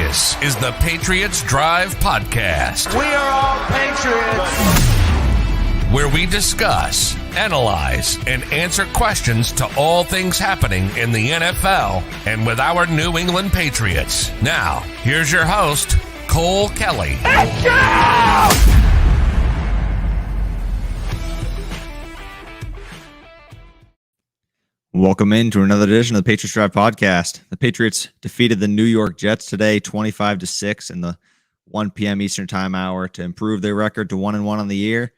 This is the Patriots Drive Podcast. We are all Patriots. Where we discuss, analyze, and answer questions to all things happening in the NFL and with our New England Patriots. Now, here's your host, Cole Kelly. Welcome into another edition of the Patriots Drive Podcast. The Patriots defeated the New York Jets today, 25-6 in the 1 p.m. Eastern Time hour to improve their record to 1-1 on the year.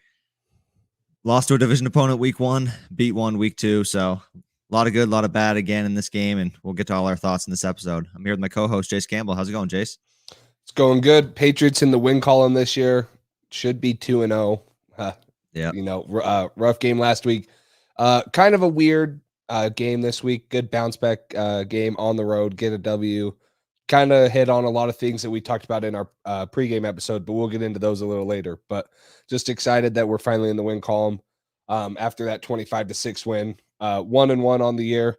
Lost to a division opponent week 1, beat one week 2. So a lot of good, a lot of bad again in this game, and we'll get to all our thoughts in this episode. I'm here with my co-host, Jace Campbell. How's it going, Jace? It's going good. Patriots in the win column this year should be 2-0. Yeah. Rough game last week. Kind of a weird game this week. Good bounce back game on the road. Get a W. Kind of hit on a lot of things that we talked about in our pregame episode, but we'll get into those a little later. But just excited that we're finally in the win column after that 25-6 win, 1-1 on the year.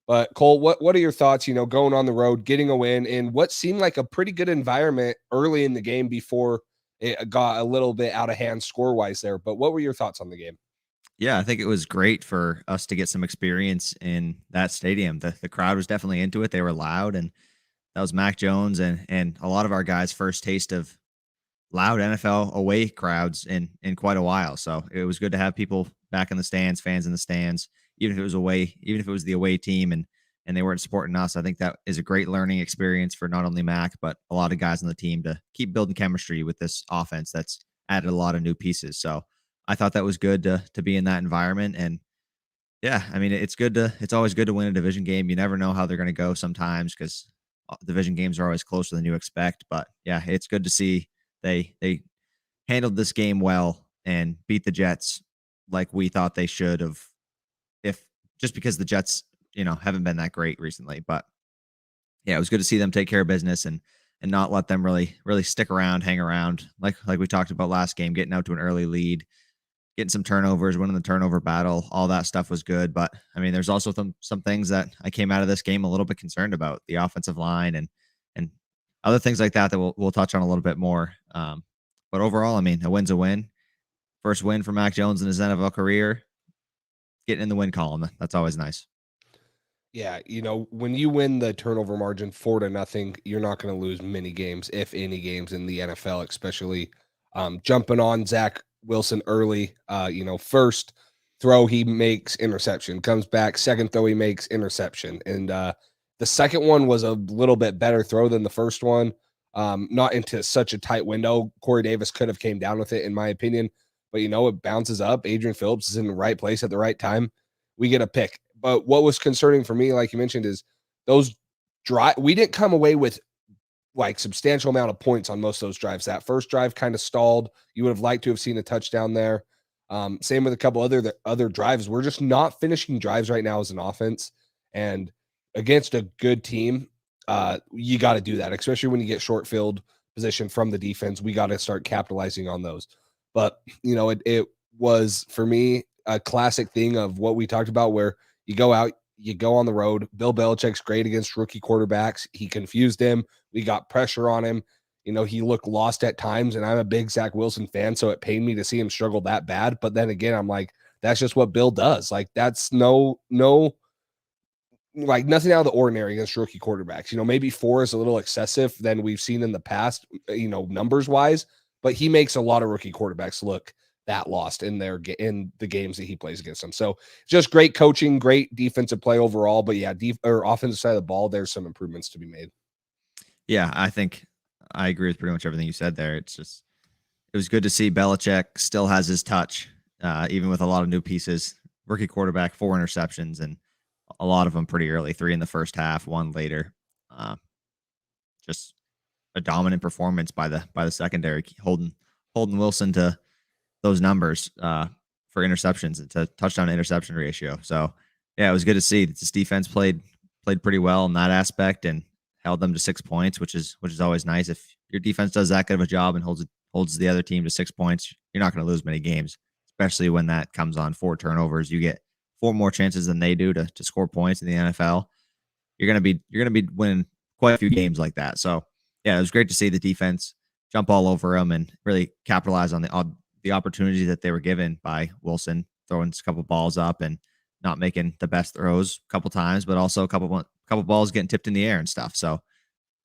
But Cole, what are your thoughts? Going on the road, getting a win in what seemed like a pretty good environment early in the game before it got a little bit out of hand score wise there. But what were your thoughts on the game? Yeah, I think it was great for us to get some experience in that stadium. The crowd was definitely into it. They were loud, and that was Mac Jones and a lot of our guys' first taste of loud NFL away crowds in quite a while. So it was good to have people back in the stands, fans in the stands, even if it was away, even if it was the away team and they weren't supporting us. I think that is a great learning experience for not only Mac, but a lot of guys on the team to keep building chemistry with this offense that's added a lot of new pieces. So I thought that was good to be in that environment. And yeah, I mean, it's always good to win a division game. You never know how they're going to go sometimes because division games are always closer than you expect. But yeah, it's good to see they handled this game well and beat the Jets like we thought they should have, if just because the Jets, haven't been that great recently. But yeah, it was good to see them take care of business and not let them really stick around, hang around like we talked about last game, getting out to an early lead, getting some turnovers, winning the turnover battle. All that stuff was good. But I mean, there's also some things that I came out of this game a little bit concerned about, the offensive line and other things like that we'll touch on a little bit more. But overall, I mean, a win's a win. First win for Mac Jones in his NFL career. Getting in the win column, that's always nice. Yeah, when you win the turnover margin 4-0, you're not going to lose many games, if any games in the NFL, especially jumping on Zach Wilson early. First throw he makes interception, comes back, second throw he makes interception. And the second one was a little bit better throw than the first one. Not into such a tight window. Corey Davis could have came down with it, in my opinion. But, it bounces up. Adrian Phillips is in the right place at the right time. We get a pick. But what was concerning for me, like you mentioned, is those drive. We didn't come away with like substantial amount of points on most of those drives. That first drive kind of stalled. You would have liked to have seen a touchdown there. Same with a couple other drives. We're just not finishing drives right now as an offense. And against a good team, you got to do that, especially when you get short field position from the defense. We got to start capitalizing on those. But, it was, for me, a classic thing of what we talked about where you go out, you go on the road. Bill Belichick's great against rookie quarterbacks. He confused him. We got pressure on him. He looked lost at times, and I'm a big Zach Wilson fan, so it pained me to see him struggle that bad. But then again, I'm like, that's just what Bill does. Like, that's like nothing out of the ordinary against rookie quarterbacks. Maybe 4 is a little excessive than we've seen in the past, numbers wise, but he makes a lot of rookie quarterbacks look that lost in the games that he plays against them. So just great coaching, great defensive play overall. But yeah, offensive side of the ball, there's some improvements to be made. Yeah, I think I agree with pretty much everything you said there. It was good to see Belichick still has his touch, even with a lot of new pieces. Rookie quarterback, 4 interceptions, and a lot of them pretty early, 3 in the first half, 1 later. Just a dominant performance by the secondary, holding Wilson to those numbers for interceptions and to touchdown to interception ratio. So yeah, it was good to see that this defense played pretty well in that aspect and held them to 6 points, which is always nice. If your defense does that good of a job and holds the other team to 6 points, you're not going to lose many games, especially when that comes on 4 turnovers. You get 4 more chances than they do to score points in the NFL. You're going to be winning quite a few games like that. So Yeah, it was great to see the defense jump all over him and really capitalize on the opportunity that they were given by Wilson throwing a couple balls up and not making the best throws a couple times, but also a couple balls getting tipped in the air and stuff. So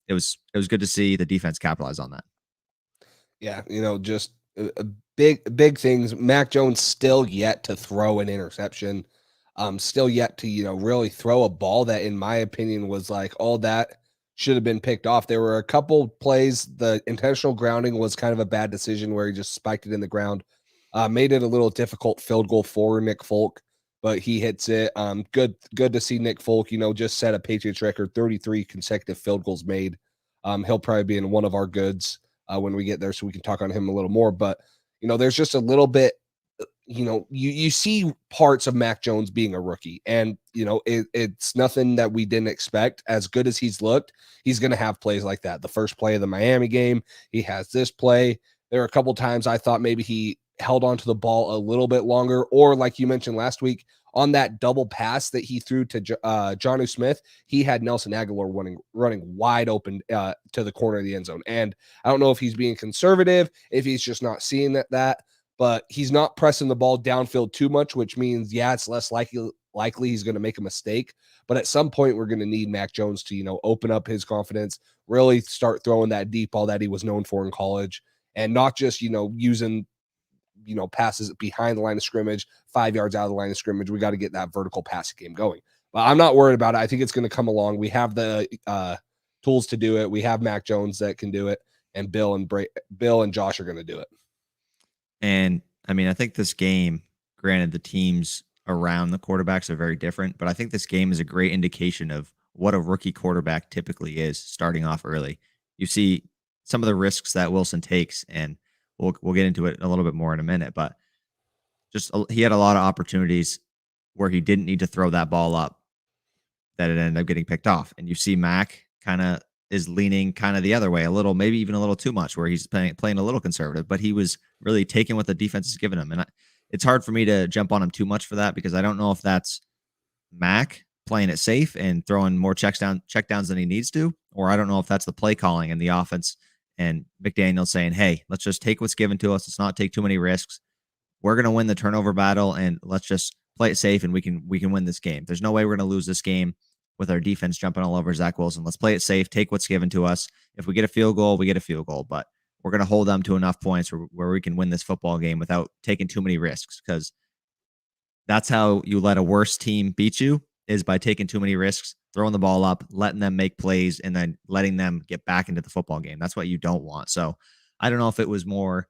it was good to see the defense capitalize on that. Yeah, just big things. Mac Jones still yet to throw an interception. Still yet to, really throw a ball that, in my opinion, was like all that should have been picked off. There were a couple plays. The intentional grounding was kind of a bad decision where he just spiked it in the ground. Made it a little difficult field goal for Nick Folk, but he hits it. Good to see Nick Folk, just set a Patriots record, 33 consecutive field goals made. He'll probably be in one of our goods when we get there, so we can talk on him a little more. But, there's just a little bit, you see parts of Mac Jones being a rookie, and, it's nothing that we didn't expect. As good as he's looked, he's going to have plays like that. The first play of the Miami game, he has this play. There are a couple times I thought maybe he held onto the ball a little bit longer, or like you mentioned last week, on that double pass that he threw to Jonnu Smith, he had Nelson Aguilar running wide open to the corner of the end zone. And I don't know if he's being conservative, if he's just not seeing that, but he's not pressing the ball downfield too much, which means, it's less likely he's going to make a mistake. But at some point, we're going to need Mac Jones to, open up his confidence, really start throwing that deep ball that he was known for in college, and not just, using passes behind the line of scrimmage, 5 yards out of the line of scrimmage. We got to get that vertical passing game going. But I'm not worried about it. I think it's going to come along. We have the tools to do it. We have Mac Jones that can do it, and Bill and Josh are going to do it. And I mean, I think this game, granted, the teams around the quarterbacks are very different, but I think this game is a great indication of what a rookie quarterback typically is starting off early. You see some of the risks that Wilson takes, and we'll get into it a little bit more in a minute, but just he had a lot of opportunities where he didn't need to throw that ball up that it ended up getting picked off. And you see Mac kind of is leaning kind of the other way a little, maybe even a little too much, where he's playing a little conservative, but he was really taking what the defense has given him. And it's hard for me to jump on him too much for that, because I don't know if that's Mac playing it safe and throwing more checkdowns than he needs to, or I don't know if that's the play calling and the offense and McDaniel saying, hey, let's just take what's given to us. Let's not take too many risks. We're going to win the turnover battle, and let's just play it safe, and we can win this game. There's no way we're going to lose this game with our defense jumping all over Zach Wilson. Let's play it safe, take what's given to us. If we get a field goal, we get a field goal, but we're going to hold them to enough points where we can win this football game without taking too many risks, because that's how you let a worse team beat you, is by taking too many risks, throwing the ball up, letting them make plays, and then letting them get back into the football game. That's what you don't want. So I don't know if it was more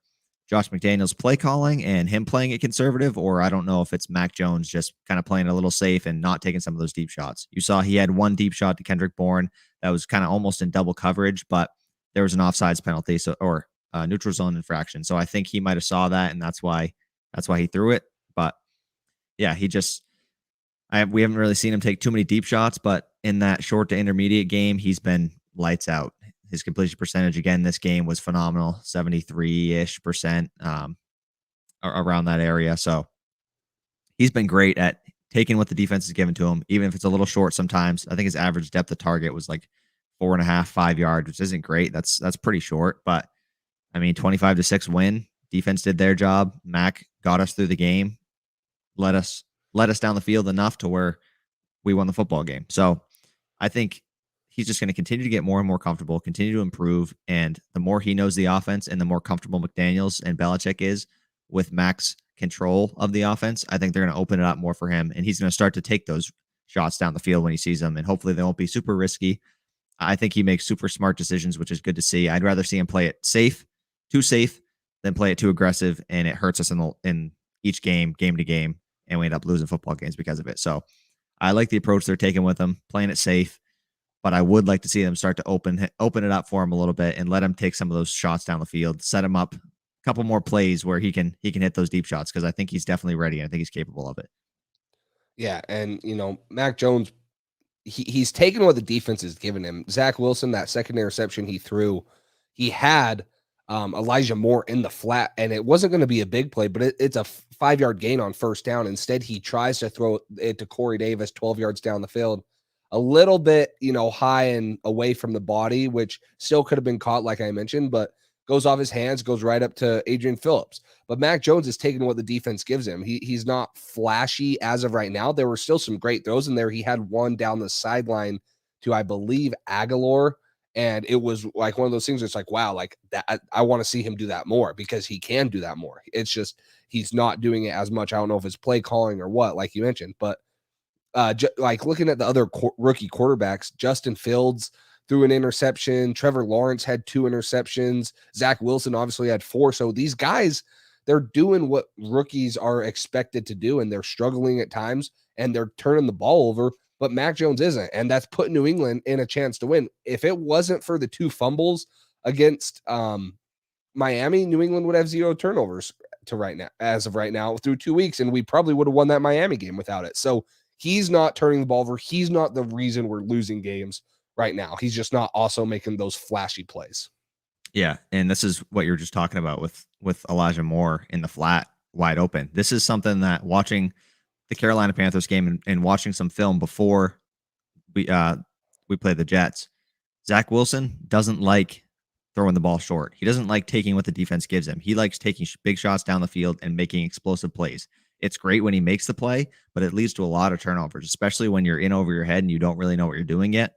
Josh McDaniels play calling and him playing it conservative, or I don't know if it's Mac Jones just kind of playing a little safe and not taking some of those deep shots. You saw he had one deep shot to Kendrick Bourne that was kind of almost in double coverage, but there was an offsides penalty, or neutral zone infraction. So I think he might have saw that, and that's why he threw it. But yeah, we haven't really seen him take too many deep shots, but in that short to intermediate game, he's been lights out. His completion percentage again this game was phenomenal, 73-ish%, around that area. So he's been great at taking what the defense has given to him, even if it's a little short sometimes. I think his average depth of target was like 4.5, 5 yards, which isn't great. That's pretty short, but I mean, 25-6 win. Defense did their job. Mac got us through the game, let us down the field enough to where we won the football game. So I think he's just going to continue to get more and more comfortable, continue to improve. And the more he knows the offense and the more comfortable McDaniels and Belichick is with Mac's control of the offense, I think they're going to open it up more for him. And he's going to start to take those shots down the field when he sees them. And hopefully they won't be super risky. I think he makes super smart decisions, which is good to see. I'd rather see him play it too safe, than play it too aggressive. And it hurts us in each game to game. And we end up losing football games because of it. So I like the approach they're taking with him, playing it safe. But I would like to see them start to open it up for him a little bit and let him take some of those shots down the field, set him up a couple more plays where he can hit those deep shots, because I think he's definitely ready, and I think he's capable of it. Yeah, and Mac Jones, he's taken what the defense has given him. Zach Wilson, that second interception he threw, he had Elijah Moore in the flat, and it wasn't going to be a big play, but it's a 5-yard gain on first down. Instead, he tries to throw it to Corey Davis 12 yards down the field. a little bit, high and away from the body, which still could have been caught, like I mentioned, but goes off his hands, goes right up to Adrian Phillips. But Mac Jones is taking what the defense gives him. He's not flashy as of right now. There were still some great throws in there. He had one down the sideline to, I believe, Aguilar. And it was like one of those things where it's like, wow, like that. I want to see him do that more because he can do that more. It's just he's not doing it as much. I don't know if it's play calling or what, like you mentioned. But like looking at the other rookie quarterbacks, Justin Fields threw an interception. Trevor Lawrence had 2 interceptions. Zach Wilson obviously had 4. So these guys, they're doing what rookies are expected to do, and they're struggling at times, and they're turning the ball over, but Mac Jones isn't, and that's put New England in a chance to win. If it wasn't for the 2 fumbles against Miami, New England would have 0 turnovers as of right now through 2 weeks, and we probably would have won that Miami game without it. So he's not turning the ball over. He's not the reason we're losing games right now. He's just not also making those flashy plays. Yeah, and this is what you're just talking about with Elijah Moore in the flat, wide open. This is something that watching the Carolina Panthers game and watching some film before we played the Jets, Zach Wilson doesn't like throwing the ball short. He doesn't like taking what the defense gives him. He likes taking big shots down the field and making explosive plays. It's great when he makes the play, but it leads to a lot of turnovers, especially when you're in over your head and you don't really know what you're doing yet.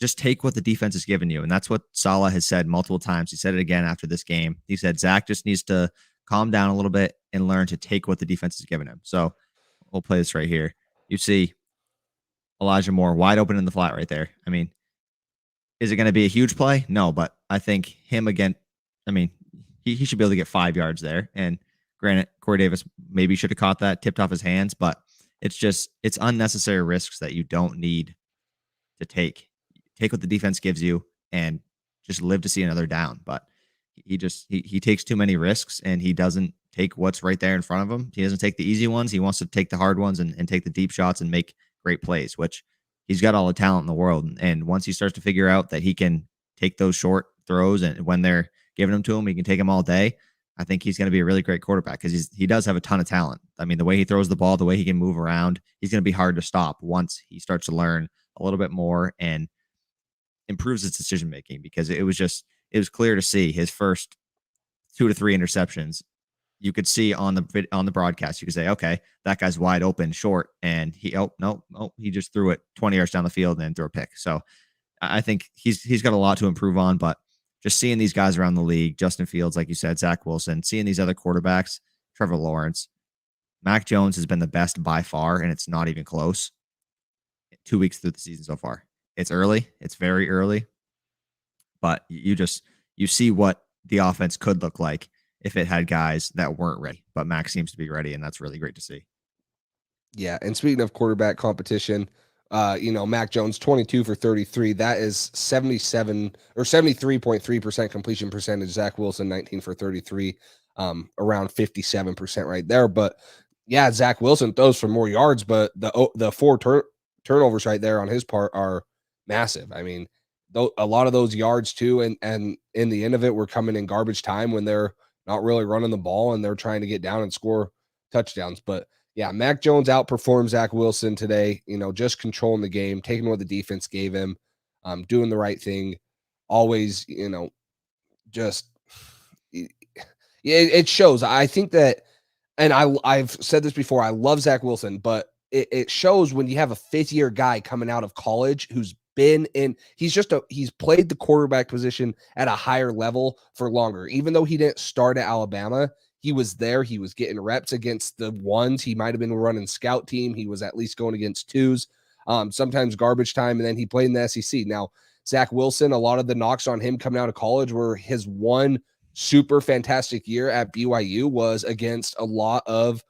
Just take what the defense has given you. And that's what Saleh has said multiple times. He said it again after this game. He said Zach just needs to calm down a little bit and learn to take what the defense has given him. So we'll play this right here. You see Elijah Moore wide open in the flat right there. I mean, is it going to be a huge play? No, but I think him again, I mean, he should be able to get 5 yards there. And granted, Corey Davis maybe should have caught that, tipped off his hands, but it's unnecessary risks that you don't need to take. Take what the defense gives you and just live to see another down. But he takes too many risks, and he doesn't take what's right there in front of him. He doesn't take the easy ones. He wants to take the hard ones and take the deep shots and make great plays, which he's got all the talent in the world. And once he starts to figure out that he can take those short throws, and when they're giving them to him, he can take them all day. I think he's going to be a really great quarterback because he does have a ton of talent. I mean, the way he throws the ball, the way he can move around, he's going to be hard to stop once he starts to learn a little bit more and improves his decision making, because it was clear to see his first 2 to 3 interceptions. You could see on the broadcast, you could say, okay, that guy's wide open short, and he just threw it 20 yards down the field and then threw a pick. So I think he's got a lot to improve on, but just seeing these guys around the league, Justin Fields, like you said, Zach Wilson, seeing these other quarterbacks, Trevor Lawrence, Mac Jones has been the best by far, and it's not even close 2 weeks through the season so far. It's early. It's very early, but you see what the offense could look like if it had guys that weren't ready, but Mac seems to be ready, and that's really great to see. Yeah. And speaking of quarterback competition, Mac Jones, 22 for 33. That is 77 or 73.3% completion percentage. Zach Wilson, 19 for 33, around 57% right there. But yeah, Zach Wilson throws for more yards, but the 4 turnovers right there on his part are massive. I mean, a lot of those yards too, and in the end of it, we're coming in garbage time when they're not really running the ball and they're trying to get down and score touchdowns. But yeah, Mac Jones outperformed Zach Wilson today, just controlling the game, taking what the defense gave him, doing the right thing. Always, just it shows. I think that, and I've said this before, I love Zach Wilson, but it shows when you have a 5th-year guy coming out of college who's been in, he's played the quarterback position at a higher level for longer. Even though he didn't start at Alabama, he was there. He was getting reps against the ones. He might have been running scout team. He was at least going against 2s, sometimes garbage time, and then he played in the SEC. Now, Zach Wilson, a lot of the knocks on him coming out of college were his one super fantastic year at BYU was against a lot of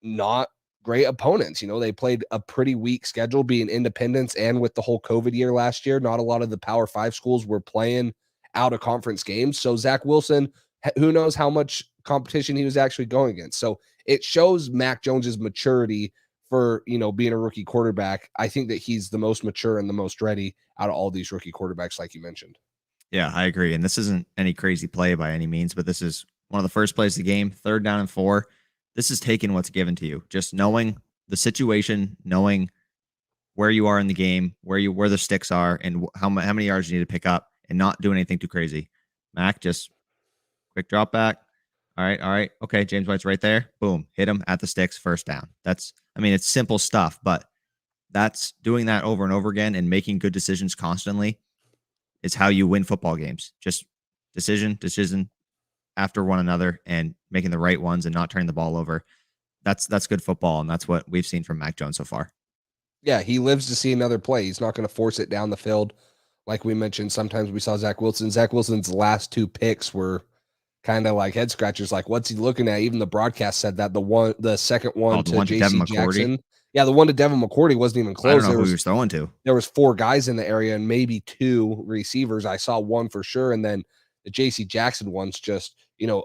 not great opponents. They played a pretty weak schedule, being independents, and with the whole COVID year last year, not a lot of the Power 5 schools were playing out of conference games. So Zach Wilson, who knows how much competition he was actually going against. So it shows Mac Jones's maturity for, being a rookie quarterback. I think that he's the most mature and the most ready out of all these rookie quarterbacks, like you mentioned. Yeah, I agree. And this isn't any crazy play by any means, but this is one of the first plays of the game, 3rd down and 4. This is taking what's given to you. Just knowing the situation, knowing where you are in the game, where the sticks are, and how many yards you need to pick up, and not doing anything too crazy. Mac just quick drop back. All right. Okay, James White's right there. Boom, hit him at the sticks, first down. It's simple stuff, but that's doing that over and over again and making good decisions constantly is how you win football games. Just decision after one another and making the right ones and not turning the ball over. That's good football, and that's what we've seen from Mac Jones so far. Yeah, he lives to see another play. He's not going to force it down the field. Like we mentioned, sometimes we saw Zach Wilson. Zach Wilson's last 2 picks were kind of like head scratchers. Like, what's he looking at? Even the broadcast said that the second one to J.C. Jackson. Yeah, the one to Devin McCourty wasn't even close. I don't know who he was throwing to. There was 4 guys in the area and maybe 2 receivers. I saw one for sure, and then the J.C. Jackson one's just,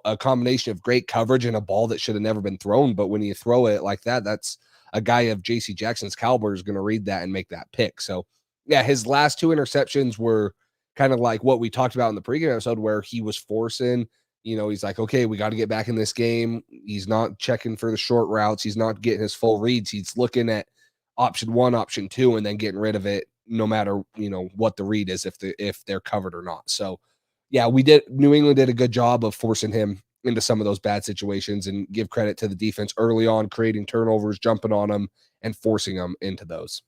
a combination of great coverage and a ball that should have never been thrown. But when you throw it like that, that's a guy of J.C. Jackson's caliber is going to read that and make that pick. So, yeah, his last 2 interceptions were kind of like what we talked about in the pregame episode where he was forcing, he's like, okay, we got to get back in this game. He's not checking for the short routes. He's not getting his full reads. He's looking at option 1, option 2, and then getting rid of it no matter, what the read is, if they're covered or not. So, yeah, New England did a good job of forcing him into some of those bad situations, and give credit to the defense early on, creating turnovers, jumping on them, and forcing them into those.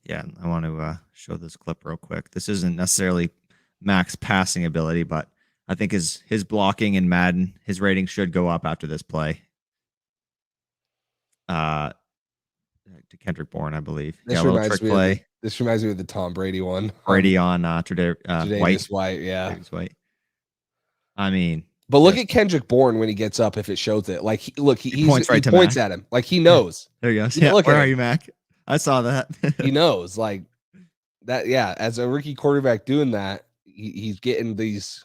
Yeah, I want to show this clip real quick. This isn't necessarily Mac's passing ability, but I think his blocking in Madden, his rating should go up after this play. To Kendrick Bourne, I believe. This reminds me of the Tom Brady one. Brady on White, yeah. White. I mean, but look at Kendrick Bourne when he gets up. If it shows it, like he points at him, like he knows. There he goes. Yeah, where are you, Mac? I saw that. He knows, like that. Yeah, as a rookie quarterback doing that, he's getting these,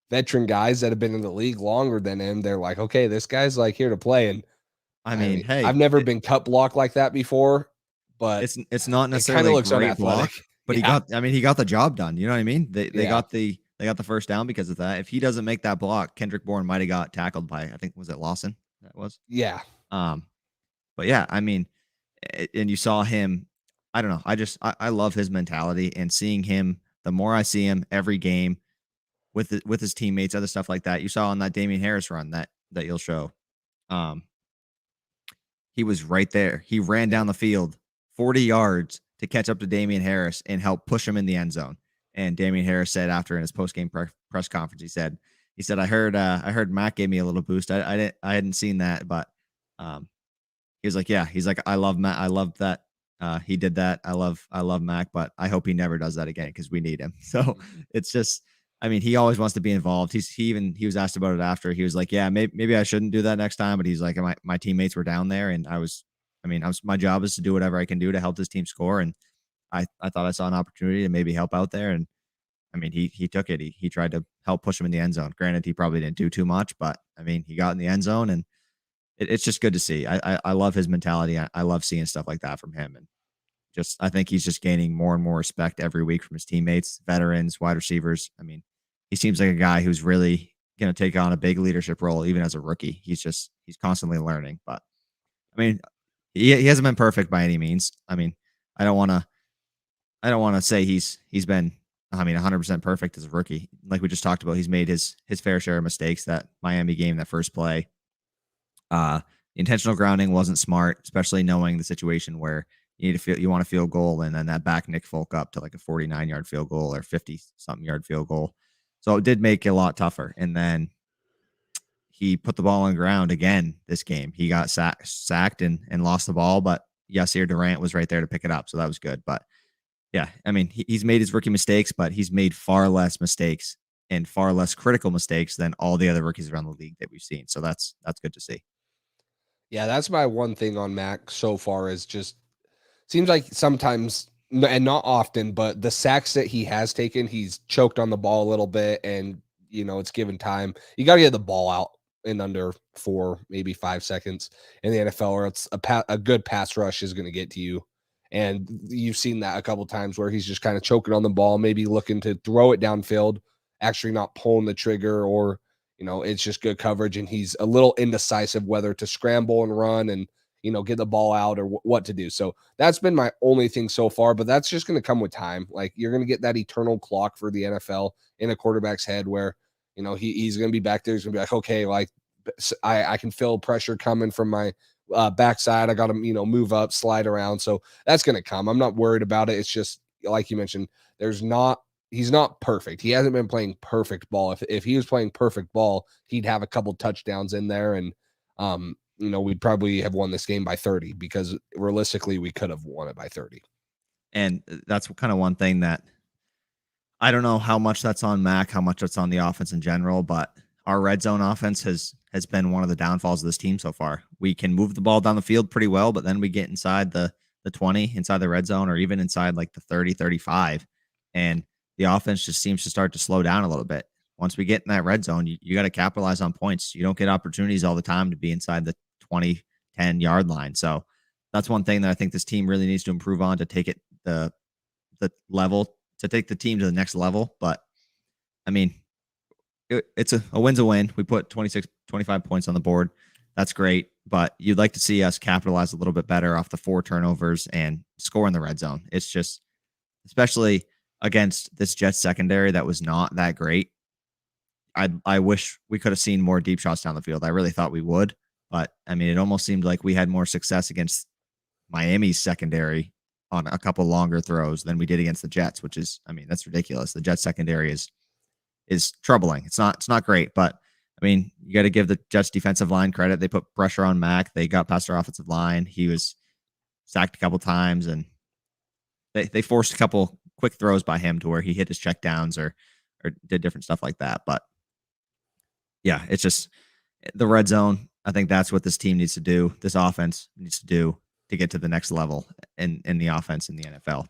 veteran guys that have been in the league longer than him. They're like, okay, this guy's like here to play. And I mean, hey, I've never been cut blocked like that before, but it's not necessarily looks a great unathletic. Block, but he got the job done. You know what I mean? They got the first down because of that. If he doesn't make that block, Kendrick Bourne might have got tackled by, I think, was it Lawson? That was. Yeah. But yeah, I mean, and you saw him. I don't know. I love his mentality, and seeing him. The more I see him every game with his teammates, other stuff like that. You saw on that Damien Harris run that you'll show. He was right there. He ran down the field 40 yards to catch up to Damien Harris and help push him in the end zone. And Damien Harris said after in his post-game press conference, he said, I heard Mac gave me a little boost. I hadn't seen that, but he was like, yeah, he's like, I love Mac. I love that. He did that. I love Mac, but I hope he never does that again because we need him. So it's just, I mean, he always wants to be involved. He was asked about it after. He was like, yeah, maybe I shouldn't do that next time. But he's like, my teammates were down there, and my job is to do whatever I can do to help this team score. And I thought I saw an opportunity to maybe help out there. And I mean, he took it. He tried to help push him in the end zone. Granted, he probably didn't do too much, but I mean, he got in the end zone, and it's just good to see. I love his mentality. I love seeing stuff like that from him. And I think he's just gaining more and more respect every week from his teammates, veterans, wide receivers. I mean, he seems like a guy who's really going to take on a big leadership role, even as a rookie. He's constantly learning. But I mean, he hasn't been perfect by any means. I mean, I don't want to say he's been 100% perfect as a rookie. Like we just talked about, he's made his fair share of mistakes. That Miami game, that first play, the intentional grounding wasn't smart, especially knowing the situation where you want a field goal, and then that back Nick Folk up to like a 49-yard field goal or 50-something yard field goal. So it did make it a lot tougher. And then he put the ball on the ground again this game. He got sacked and lost the ball, but Yasir Durant was right there to pick it up. So that was good. But yeah, I mean, he's made his rookie mistakes, but he's made far less mistakes and far less critical mistakes than all the other rookies around the league that we've seen. So that's good to see. Yeah, that's my one thing on Mac so far is just seems like sometimes, and not often, but the sacks that he has taken, he's choked on the ball a little bit, and it's given time. You got to get the ball out in under 4, maybe 5 seconds in the NFL, or it's a good pass rush is going to get to you. And you've seen that a couple times where he's just kind of choking on the ball, maybe looking to throw it downfield, actually not pulling the trigger, or it's just good coverage, and he's a little indecisive whether to scramble and run. And get the ball out or what to do. So that's been my only thing so far, but that's just going to come with time. Like you're going to get that eternal clock for the NFL in a quarterback's head where, he's going to be back there. He's going to be like, okay, like I can feel pressure coming from my backside. I got to, move up, slide around. So that's going to come. I'm not worried about it. It's just like you mentioned, he's not perfect. He hasn't been playing perfect ball. If he was playing perfect ball, he'd have a couple touchdowns in there. And, we'd probably have won this game by 30 because realistically we could have won it by 30. And that's kind of one thing that I don't know how much that's on Mac, how much that's on the offense in general, but our red zone offense has been one of the downfalls of this team so far. We can move the ball down the field pretty well, but then we get inside the 20, inside the red zone, or even inside like the 30, 35. And the offense just seems to start to slow down a little bit. Once we get in that red zone, you got to capitalize on points. You don't get opportunities all the time to be inside the 20, 10-yard line. So that's one thing that I think this team really needs to improve on to take it the level, to take the team to the next level. But I mean, it's a win's a win. We put 26, 25 points on the board. That's great. But you'd like to see us capitalize a little bit better off the 4 turnovers and score in the red zone. It's just, especially against this Jets secondary that was not that great. I wish we could have seen more deep shots down the field. I really thought we would. But, I mean, it almost seemed like we had more success against Miami's secondary on a couple longer throws than we did against the Jets, which is, I mean, that's ridiculous. The Jets secondary is troubling. It's not great, but I mean, you got to give the Jets defensive line credit. They put pressure on Mac. They got past our offensive line. He was sacked a couple times, and they forced a couple quick throws by him to where he hit his checkdowns or did different stuff like that. But yeah, it's just the red zone. I think that's what this team needs to do. This offense needs to do to get to the next level in the offense in the NFL.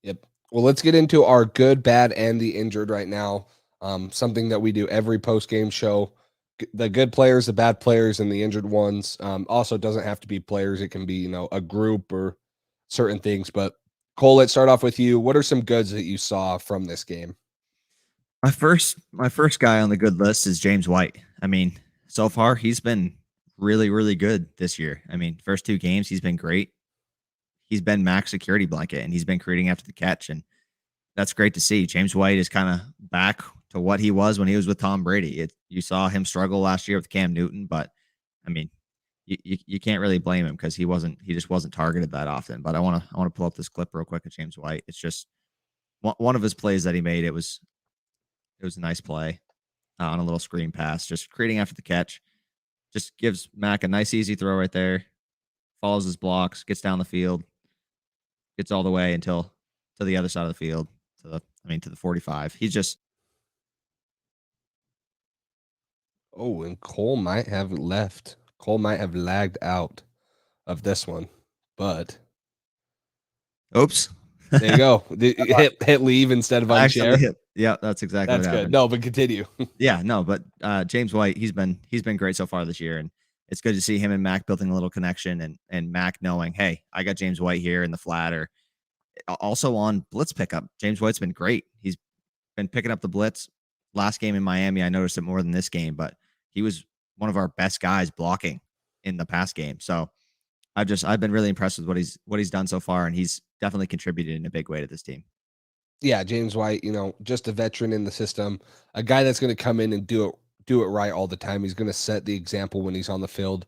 Yep. Well, let's get into our good, bad, and the injured right now. Something that we do every post-game show. The good players, the bad players, and the injured ones. Also, it doesn't have to be players. It can be, a group or certain things. But Cole, let's start off with you. What are some goods that you saw from this game? My first guy on the good list is James White. I mean, so far he's been really, really good this year. I mean, first 2 games, he's been great. He's been Mac's security blanket, and he's been creating after the catch, and that's great to see. James White is kind of back to what he was when he was with Tom Brady. You saw him struggle last year with Cam Newton, but I mean, you can't really blame him because he just wasn't targeted that often. But I want to pull up this clip real quick of James White. It's just one of his plays that he made. It was a nice play on a little screen pass, just creating after the catch. Just gives Mac a nice, easy throw right there. Follows his blocks, gets down the field, gets all the way to the other side of the field, to the 45. He's just. Oh, and Cole might have left. Cole might have lagged out of this one, but. Oops. There you go. hit leave instead of unshare. Yeah, that's exactly that's what good. happened. No, but continue. Yeah, no, but James White, he's been great so far this year, and it's good to see him and Mac building a little connection, and Mac knowing, hey, I got James White here in the flat, or also on blitz pickup. James White's been great. He's been picking up the blitz. Last game in Miami, I noticed it more than this game, but he was one of our best guys blocking in the past game. So I've been really impressed with what he's done so far, and he's definitely contributed in a big way to this team. Yeah, James White, just a veteran in the system, a guy that's going to come in and do it right all the time. He's going to set the example when he's on the field.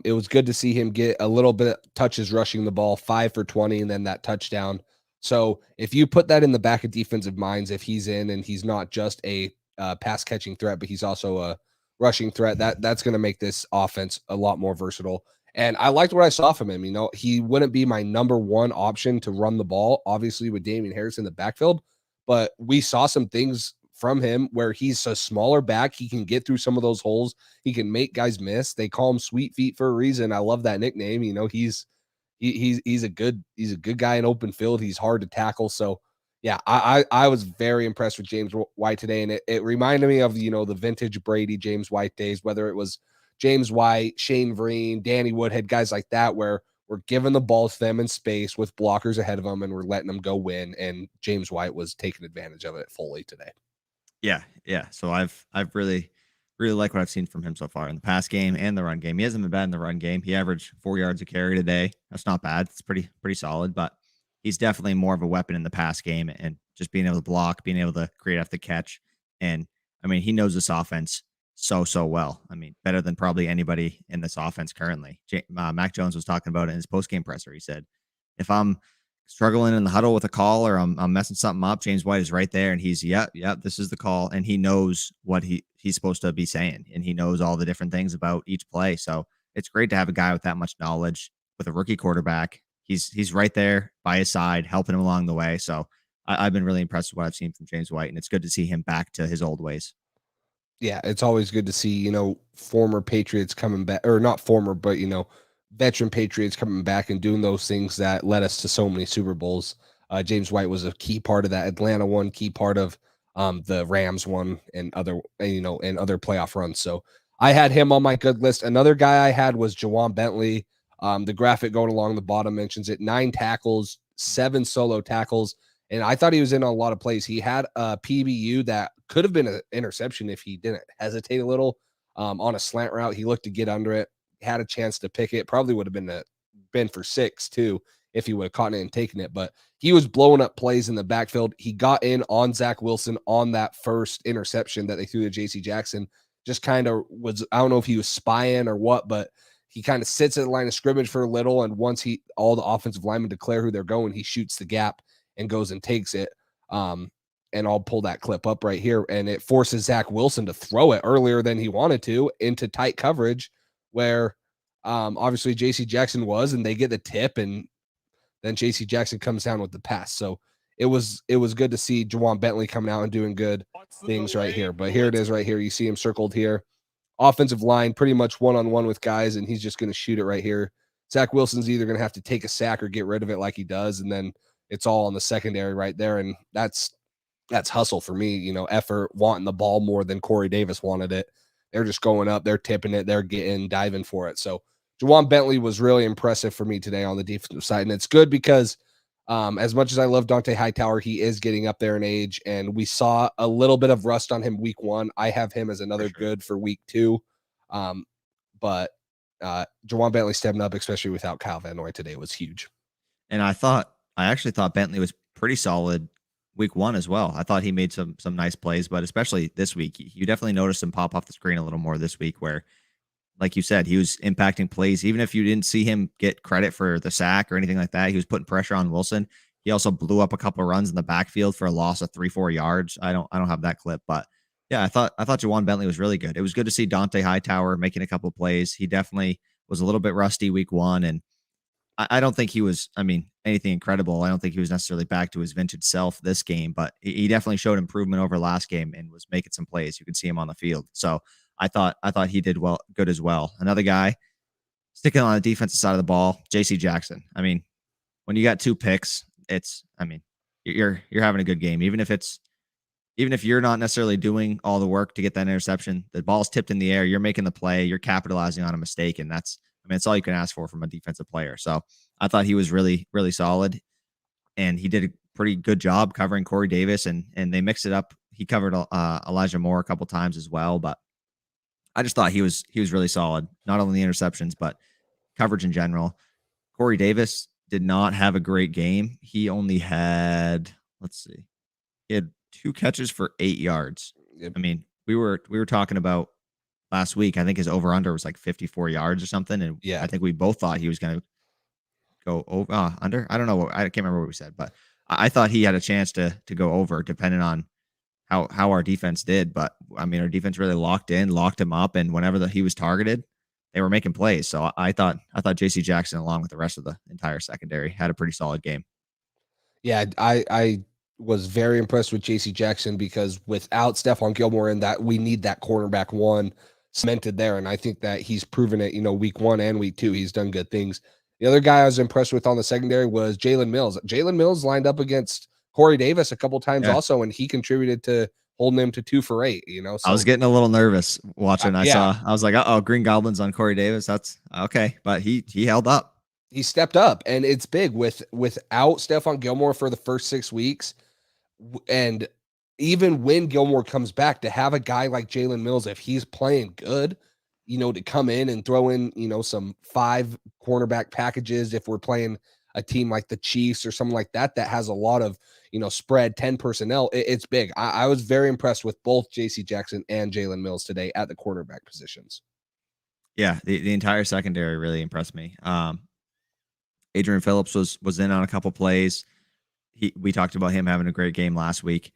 It was good to see him get a little bit touches rushing the ball, 5 for 20, and then that touchdown. So if you put that in the back of defensive minds, if he's in and he's not just a pass catching threat, but he's also a rushing threat, that's going to make this offense a lot more versatile. And I liked what I saw from him. He wouldn't be my number one option to run the ball, obviously, with Damien Harris in the backfield. But we saw some things from him where he's a smaller back. He can get through some of those holes. He can make guys miss. They call him Sweet Feet for a reason. I love that nickname. He's a good guy in open field. He's hard to tackle. So yeah, I was very impressed with James White today. And it reminded me of, the vintage Brady James White days, whether it was James White, Shane Vereen, Danny Woodhead, guys like that, where we're giving the ball to them in space with blockers ahead of them, and we're letting them go win. And James White was taking advantage of it fully today. Yeah. So I've really, really like what I've seen from him so far in the pass game and the run game. He hasn't been bad in the run game. He averaged 4 yards a carry today. That's not bad. It's pretty solid, but he's definitely more of a weapon in the pass game and just being able to block, being able to create after the catch. And I mean, he knows this offense so well. I mean, better than probably anybody in this offense currently. Mac Jones was talking about it in his postgame presser. He said, if I'm struggling in the huddle with a call or I'm messing something up, James White is right there and he's, yep, this is the call. And he knows what he's supposed to be saying. And he knows all the different things about each play. So it's great to have a guy with that much knowledge with a rookie quarterback. He's right there by his side, helping him along the way. So I've been really impressed with what I've seen from James White, and it's good to see him back to his old ways. Yeah, it's always good to see, former Patriots coming back, or not former, but, veteran Patriots coming back and doing those things that led us to so many Super Bowls. James White was a key part of that. Atlanta one, key part of the Rams one, and other playoff runs. So I had him on my good list. Another guy I had was Juwan Bentley. The graphic going along the bottom mentions it: 9 tackles, 7 solo tackles. And I thought he was in a lot of plays. He had a PBU that could have been an interception if he didn't hesitate a little on a slant route. He looked to get under it, had a chance to pick it. Probably would have been for 6 too if he would have caught it and taken it. But he was blowing up plays in the backfield. He got in on Zach Wilson on that first interception that they threw to J.C. Jackson. Just kind of was, I don't know if he was spying or what, but he kind of sits at the line of scrimmage for a little. And once all the offensive linemen declare who they're going, he shoots the gap and goes and takes it. And I'll pull that clip up right here. And it forces Zach Wilson to throw it earlier than he wanted to into tight coverage where obviously JC Jackson was, and they get the tip, and then JC Jackson comes down with the pass. So it was good to see Juwan Bentley coming out and doing good things right here. But here it is right here. You see him circled here. Offensive line pretty much one-on-one with guys, and he's just going to shoot it right here. Zach Wilson's either going to have to take a sack or get rid of it like he does, and then it's all on the secondary right there. And that's hustle for me, effort, wanting the ball more than Corey Davis wanted it. They're just going up, they're tipping it, they're diving for it. So Juwan Bentley was really impressive for me today on the defensive side. And it's good because as much as I love Dante Hightower, he is getting up there in age, and we saw a little bit of rust on him week 1. I have him as another good for week 2. But Juwan Bentley stepping up, especially without Kyle Van Noy today, was huge. And I actually thought Bentley was pretty solid week 1 as well. I thought he made some nice plays, but especially this week, you definitely noticed him pop off the screen a little more this week where, like you said, he was impacting plays. Even if you didn't see him get credit for the sack or anything like that, he was putting pressure on Wilson. He also blew up a couple of runs in the backfield for a loss of 3-4 yards. I don't have that clip, but yeah, I thought Juwan Bentley was really good. It was good to see Dante Hightower making a couple of plays. He definitely was a little bit rusty week 1, and I don't think he was, anything incredible. I don't think he was necessarily back to his vintage self this game, but he definitely showed improvement over last game and was making some plays. You can see him on the field. So I thought he did good as well. Another guy sticking on the defensive side of the ball, J.C. Jackson. When you got 2 picks, you're having a good game. Even if you're not necessarily doing all the work to get that interception, the ball's tipped in the air, you're making the play, you're capitalizing on a mistake, and that's all you can ask for from a defensive player. So I thought he was really, really solid, and he did a pretty good job covering Corey Davis, and they mixed it up. He covered Elijah Moore a couple times as well, but I just thought he was really solid, not only the interceptions, but coverage in general. Corey Davis did not have a great game. He only had, he had 2 catches for 8 yards. Yep. We were talking about last week, I think his over-under was like 54 yards or something. And yeah, I think we both thought he was going to go over under. I don't know. I can't remember what we said, but I thought he had a chance to go over depending on how our defense did. But our defense really locked him up. And whenever he was targeted, they were making plays. So I thought JC Jackson, along with the rest of the entire secondary, had a pretty solid game. Yeah, I was very impressed with JC Jackson because without Stephon Gilmore in that, we need that cornerback 1 cemented there. And I think that he's proven it, week 1 and week 2, he's done good things. The other guy I was impressed with on the secondary was Jalen Mills. Jalen Mills lined up against Corey Davis a couple times also, and he contributed to holding him to 2 for 8, So, I was getting a little nervous watching. I was like, Green Goblins on Corey Davis. That's okay. But he held up. He stepped up, and it's big without Stephon Gilmore for the first 6 weeks. And even when Gilmore comes back, to have a guy like Jalen Mills, if he's playing good, to come in and throw in, some 5 cornerback packages, if we're playing a team like the Chiefs or something like that, that has a lot of, spread 10 personnel, it's big. I was very impressed with both JC Jackson and Jalen Mills today at the cornerback positions. Yeah, the entire secondary really impressed me. Adrian Phillips was in on a couple plays. We talked about him having a great game last week.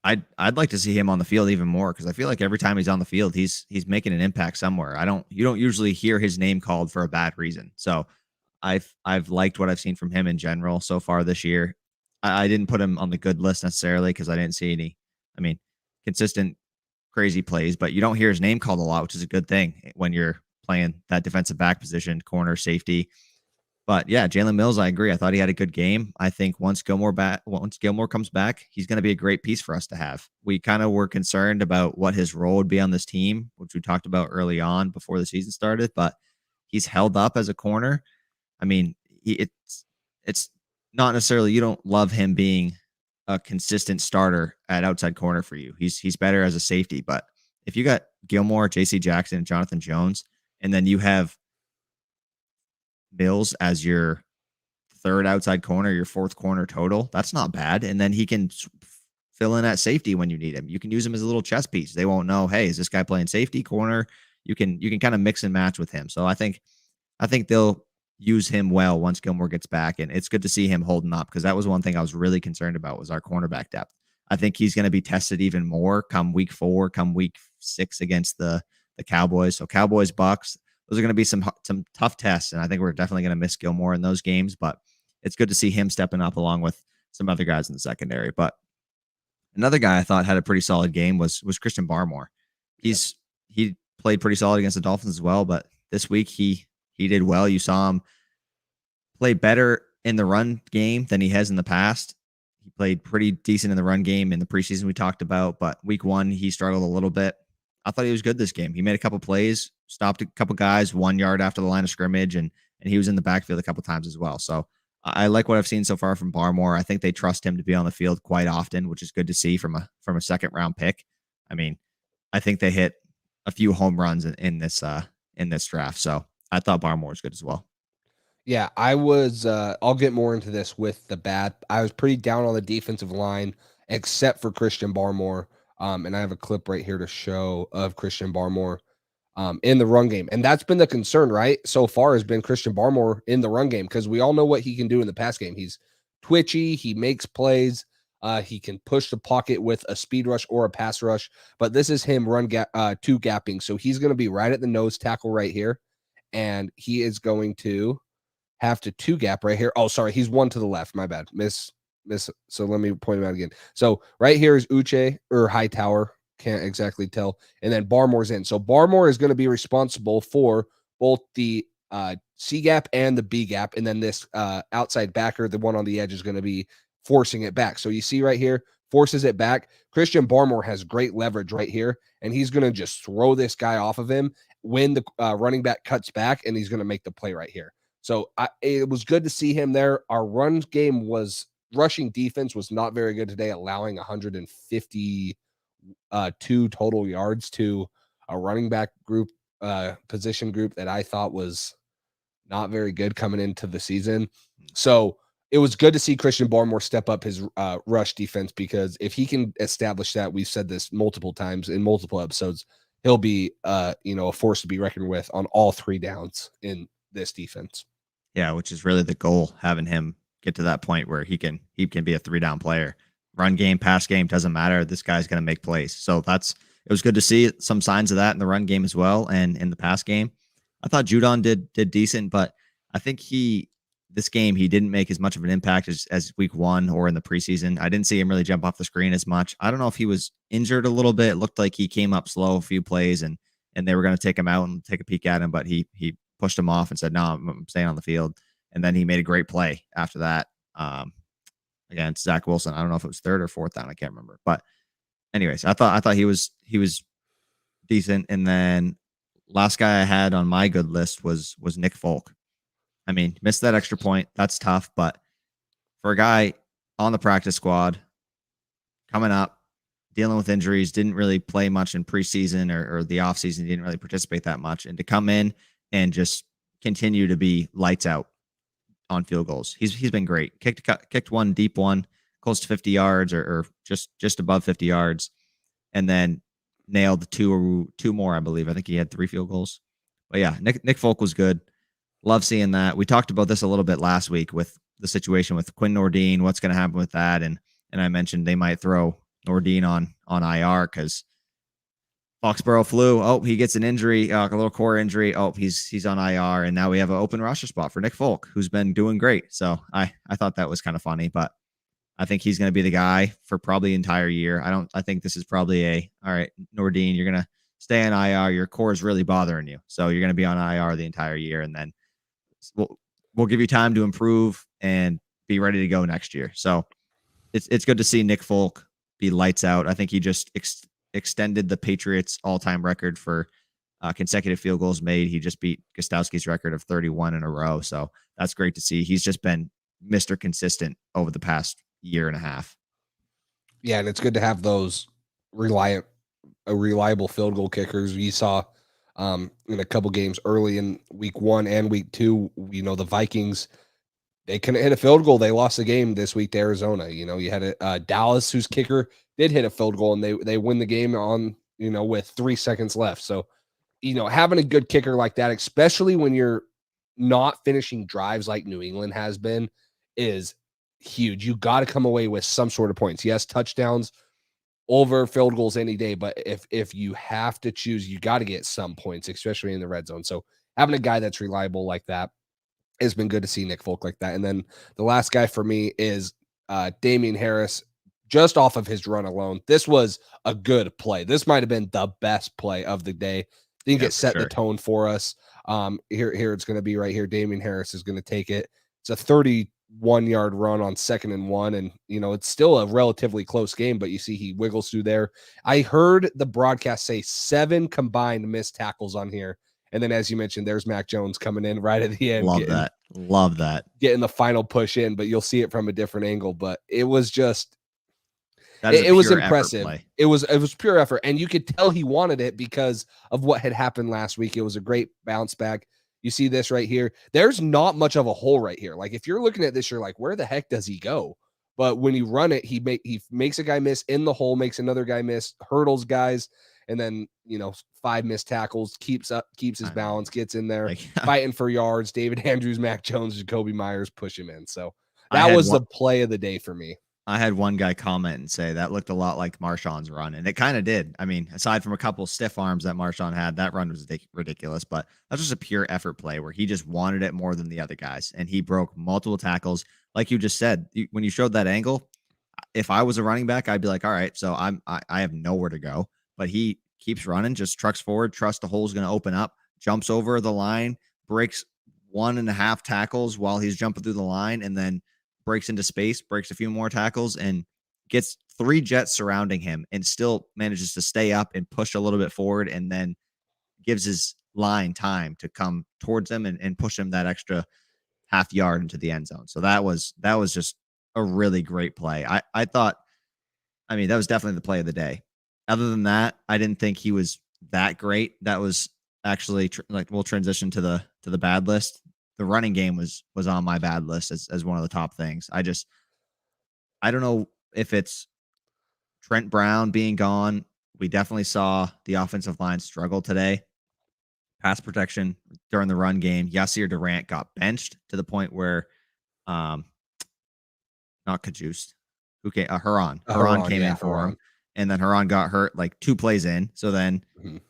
I'd like to see him on the field even more, because I feel like every time he's on the field, he's making an impact somewhere. You don't usually hear his name called for a bad reason. So I've liked what I've seen from him in general so far this year. I didn't put him on the good list necessarily because I didn't see any, consistent crazy plays, but you don't hear his name called a lot, which is a good thing when you're playing that defensive back position, corner, safety. But yeah, Jalen Mills, I agree. I thought he had a good game. I think once Gilmore comes back, he's going to be a great piece for us to have. We kind of were concerned about what his role would be on this team, which we talked about early on before the season started, but he's held up as a corner. It's not necessarily, you don't love him being a consistent starter at outside corner for you. He's better as a safety, but if you got Gilmore, JC Jackson, and Jonathan Jones, and then you have Mills as your 3rd outside corner, your 4th corner total, that's not bad. And then he can fill in at safety when you need him. You can use him as a little chess piece. They won't know, hey, is this guy playing safety, corner? You can kind of mix and match with him. So I think they'll use him well once Gilmore gets back, and it's good to see him holding up, because that was one thing I was really concerned about, was our cornerback depth. I think he's going to be tested even more come week 4, come week 6 against the Cowboys. So Cowboys, Bucks, those are going to be some tough tests, and I think we're definitely going to miss Gilmore in those games, but it's good to see him stepping up along with some other guys in the secondary. But another guy I thought had a pretty solid game was Christian Barmore. He played pretty solid against the Dolphins as well, but this week he did well. You saw him play better in the run game than he has in the past. He played pretty decent in the run game in the preseason we talked about, but week 1 he struggled a little bit. I thought he was good this game. He made a couple plays, stopped a couple guys 1 yard after the line of scrimmage, and he was in the backfield a couple times as well. So I like what I've seen so far from Barmore. I think they trust him to be on the field quite often, which is good to see from a 2nd round pick. I think they hit a few home runs in this draft. So I thought Barmore was good as well. Yeah, I was, I'll get more into this with the bad. I was pretty down on the defensive line, except for Christian Barmore. And I have a clip right here to show of Christian Barmore in the run game. And that's been the concern, right? So far has been Christian Barmore in the run game, because we all know what he can do in the pass game. He's twitchy. He makes plays. He can push the pocket with a speed rush or a pass rush. But this is him two gapping. So he's going to be right at the nose tackle right here. And he is going to have to 2 gap right here. Oh, sorry. He's 1 to the left. My bad. Miss. So let me point him out again. So right here is Uche or Hightower. Can't exactly tell. And then Barmore's in. So Barmore is going to be responsible for both the C gap and the B gap. And then this outside backer, the one on the edge, is going to be forcing it back. So you see right here, forces it back. Christian Barmore has great leverage right here, and he's going to just throw this guy off of him when the running back cuts back, and he's going to make the play right here. So it was good to see him there. Our rushing defense was not very good today, allowing 152 total yards to a running back group, position group that I thought was not very good coming into the season. So it was good to see Christian Barmore step up his rush defense, because if he can establish that, we've said this multiple times in multiple episodes, he'll be a force to be reckoned with on all 3 downs in this defense. Yeah, which is really the goal, having him get to that point where he can be a 3-down player. Run game, pass game, doesn't matter. This guy's going to make plays. So it was good to see some signs of that in the run game as well, and in the pass game. I thought Juwan did decent, but I think this game he didn't make as much of an impact as week 1 or in the preseason. I didn't see him really jump off the screen as much. I don't know if he was injured a little bit. It looked like he came up slow a few plays, and they were going to take him out and take a peek at him, but he pushed him off and said, no, I'm staying on the field. And then he made a great play after that against Zach Wilson. I don't know if it was 3rd or 4th down. I can't remember. But anyways, I thought he was decent. And then last guy I had on my good list was Nick Folk. Missed that extra point. That's tough. But for a guy on the practice squad coming up, dealing with injuries, didn't really play much in preseason or the offseason, didn't really participate that much. And to come in and just continue to be lights out on field goals. He's been great. Kicked one deep one, close to 50 yards or just above 50 yards, and then nailed two more, I believe. I think he had 3 field goals. But yeah, Nick Folk was good. Love seeing that. We talked about this a little bit last week with the situation with Quinn Nordine, what's going to happen with that, and I mentioned they might throw Nordine on IR because Foxborough flu. Oh, he gets an injury, a little core injury. Oh, he's on IR, and now we have an open roster spot for Nick Folk, who's been doing great. So I thought that was kind of funny, but I think he's going to be the guy for probably the entire year. I think this is probably all right, Nordine, you're going to stay on IR. Your core is really bothering you, so you're going to be on IR the entire year, and then we'll give you time to improve and be ready to go next year. So it's good to see Nick Folk be lights out. I think he just extended the Patriots all-time record for consecutive field goals made. He just beat Gostowski's record of 31 in a row. So that's great to see. He's just been Mr. Consistent over the past year and a half. Yeah, and it's good to have those reliable field goal kickers. We saw in a couple games early in week 1 and week 2, the Vikings, they couldn't hit a field goal. They lost the game this week to Arizona. You had Dallas, whose kicker did hit a field goal, and they win the game on, with 3 seconds left. So, having a good kicker like that, especially when you're not finishing drives like New England has been, is huge. You got to come away with some sort of points. Yes, touchdowns over field goals any day, but if you have to choose, you got to get some points, especially in the red zone. So having a guy that's reliable like that has been good to see. Nick Folk like that. And then the last guy for me is Damien Harris. Just off of his run alone, this was a good play. This might have been the best play of the day. I think it set the tone for us. Here it's going to be right here. Damien Harris is going to take it. It's a 31-yard run on 2nd and 1, and it's still a relatively close game, but you see he wiggles through there. I heard the broadcast say 7 combined missed tackles on here, and then as you mentioned, there's Mac Jones coming in right at the end. Love that. Getting the final push in, but you'll see it from a different angle. But it was just, it was impressive. It was pure effort, and you could tell he wanted it because of what had happened last week. It was a great bounce back. You see this right here. There's not much of a hole right here. Like if you're looking at this, you're like, where the heck does he go? But when you run it, he makes a guy miss in the hole, makes another guy miss, hurdles guys, and then 5 missed tackles, keeps his balance, gets in there, fighting for yards. David Andrews, Mac Jones, Jacoby Myers push him in. So that was the play of the day for me. I had one guy comment and say that looked a lot like Marshawn's run, and it kind of did. I mean, aside from a couple stiff arms that Marshawn had, that run was ridiculous, but that's just a pure effort play where he just wanted it more than the other guys, and he broke multiple tackles. Like you just said, when you showed that angle, if I was a running back, I'd be like, all right, so I have nowhere to go, but he keeps running, just trucks forward, trusts the hole's going to open up, jumps over the line, breaks 1.5 tackles while he's jumping through the line, and then breaks into space, breaks a few more tackles, and gets 3 jets surrounding him and still manages to stay up and push a little bit forward, and then gives his line time to come towards him and push him that extra half yard into the end zone. So that was just a really great play. I thought, I mean, that was definitely the play of the day. Other than that, I didn't think he was that great. That was actually we'll transition to the bad list. The running game was on my bad list as one of the top things. I don't know if it's Trent Brown being gone. We definitely saw the offensive line struggle today. Pass protection during the run game. Yasir Durant got benched to the point where, not Kajust, Huron came in for him, and then Huron got hurt like 2 plays in. So then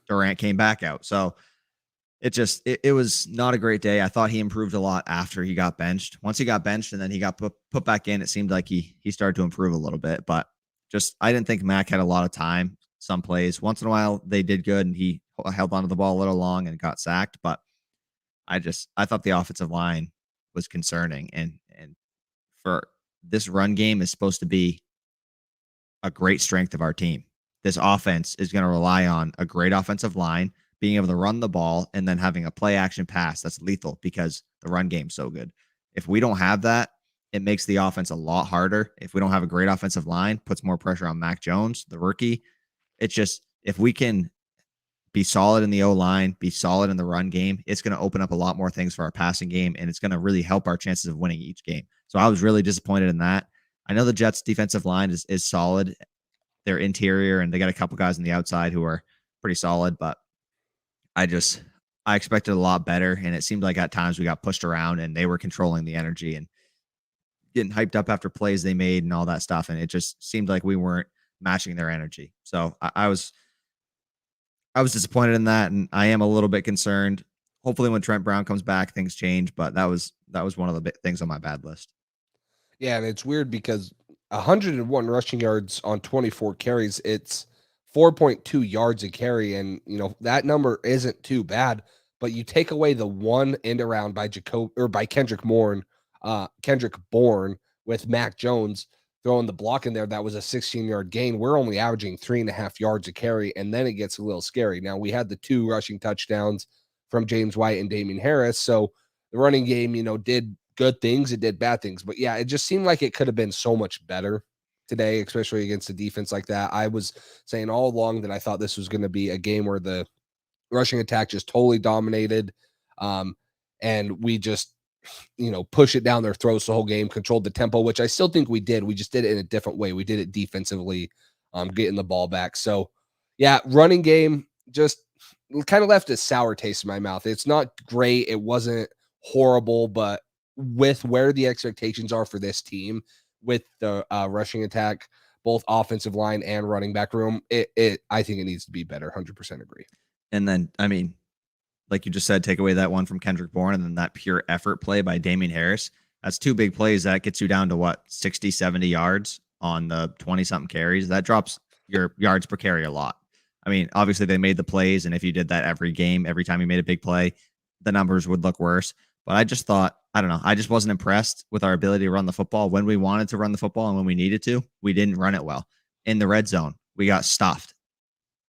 Durant came back out. So it was not a great day. I thought he improved a lot after he got benched. Once he got benched and then he got put back in, it seemed like he started to improve a little bit. But I didn't think Mac had a lot of time. Some plays, once in a while, they did good, and he held onto the ball a little long and got sacked. But I thought the offensive line was concerning, and for this run game is supposed to be a great strength of our team. This offense is going to rely on a great offensive line, being able to run the ball, and then having a play action pass that's lethal because the run game's so good. If we don't have that, it makes the offense a lot harder. If we don't have a great offensive line, puts more pressure on Mac Jones, the rookie. It's just, if we can be solid in the O-line, be solid in the run game, it's going to open up a lot more things for our passing game, and it's going to really help our chances of winning each game. So I was really disappointed in that. I know the Jets' defensive line is solid. Their interior, and they got a couple guys on the outside who are pretty solid, but I expected a lot better, and it seemed like at times we got pushed around and they were controlling the energy and getting hyped up after plays they made and all that stuff, and it just seemed like we weren't matching their energy. So I was disappointed in that, and I am a little bit concerned. Hopefully, when Trent Brown comes back, things change. But that was one of the big things on my bad list. Yeah, and it's weird because 101 rushing yards on 24 carries, it's 4.2 yards a carry, and that number isn't too bad. But you take away the one end around by Kendrick Bourne with Mac Jones throwing the block in there, that was a 16-yard gain. We're only averaging 3.5 yards a carry, and then it gets a little scary. Now, we had the 2 rushing touchdowns from James White and Damien Harris, so the running game, did good things, it did bad things. But yeah, it just seemed like it could have been so much better today, especially against a defense like that. I was saying all along that I thought this was going to be a game where the rushing attack just totally dominated, and we just push it down their throats the whole game, controlled the tempo, which I still think we did. We just did it in a different way. We did it defensively, getting the ball back. So yeah, running game just kind of left a sour taste in my mouth. It's not great. It wasn't horrible, but with where the expectations are for this team, with the rushing attack, both offensive line and running back room, I think it needs to be better. 100% agree. And then, I mean, like you just said, take away that one from Kendrick Bourne and then that pure effort play by Damien Harris. That's 2 big plays. That gets you down to what, 60, 70 yards on the 20-something carries. That drops your yards per carry a lot. I mean, obviously they made the plays, and if you did that every game, every time you made a big play, the numbers would look worse. But I just thought, I don't know, I just wasn't impressed with our ability to run the football. When we wanted to run the football and when we needed to, we didn't run it well. In the red zone, we got stuffed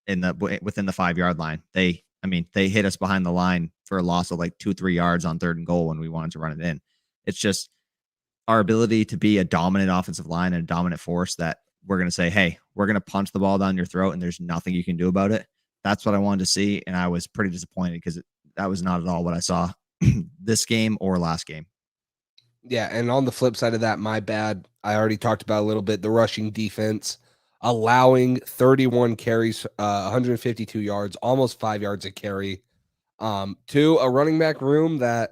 within the 5-yard line. They hit us behind the line for a loss of like 2-3 yards on 3rd and goal when we wanted to run it in. It's just our ability to be a dominant offensive line and a dominant force that we're going to say, hey, we're going to punch the ball down your throat and there's nothing you can do about it. That's what I wanted to see. And I was pretty disappointed because that was not at all what I saw this game or last game. Yeah. And on the flip side of that, my bad, I already talked about a little bit, the rushing defense, allowing 31 carries, 152 yards, almost 5 yards a carry, to a running back room that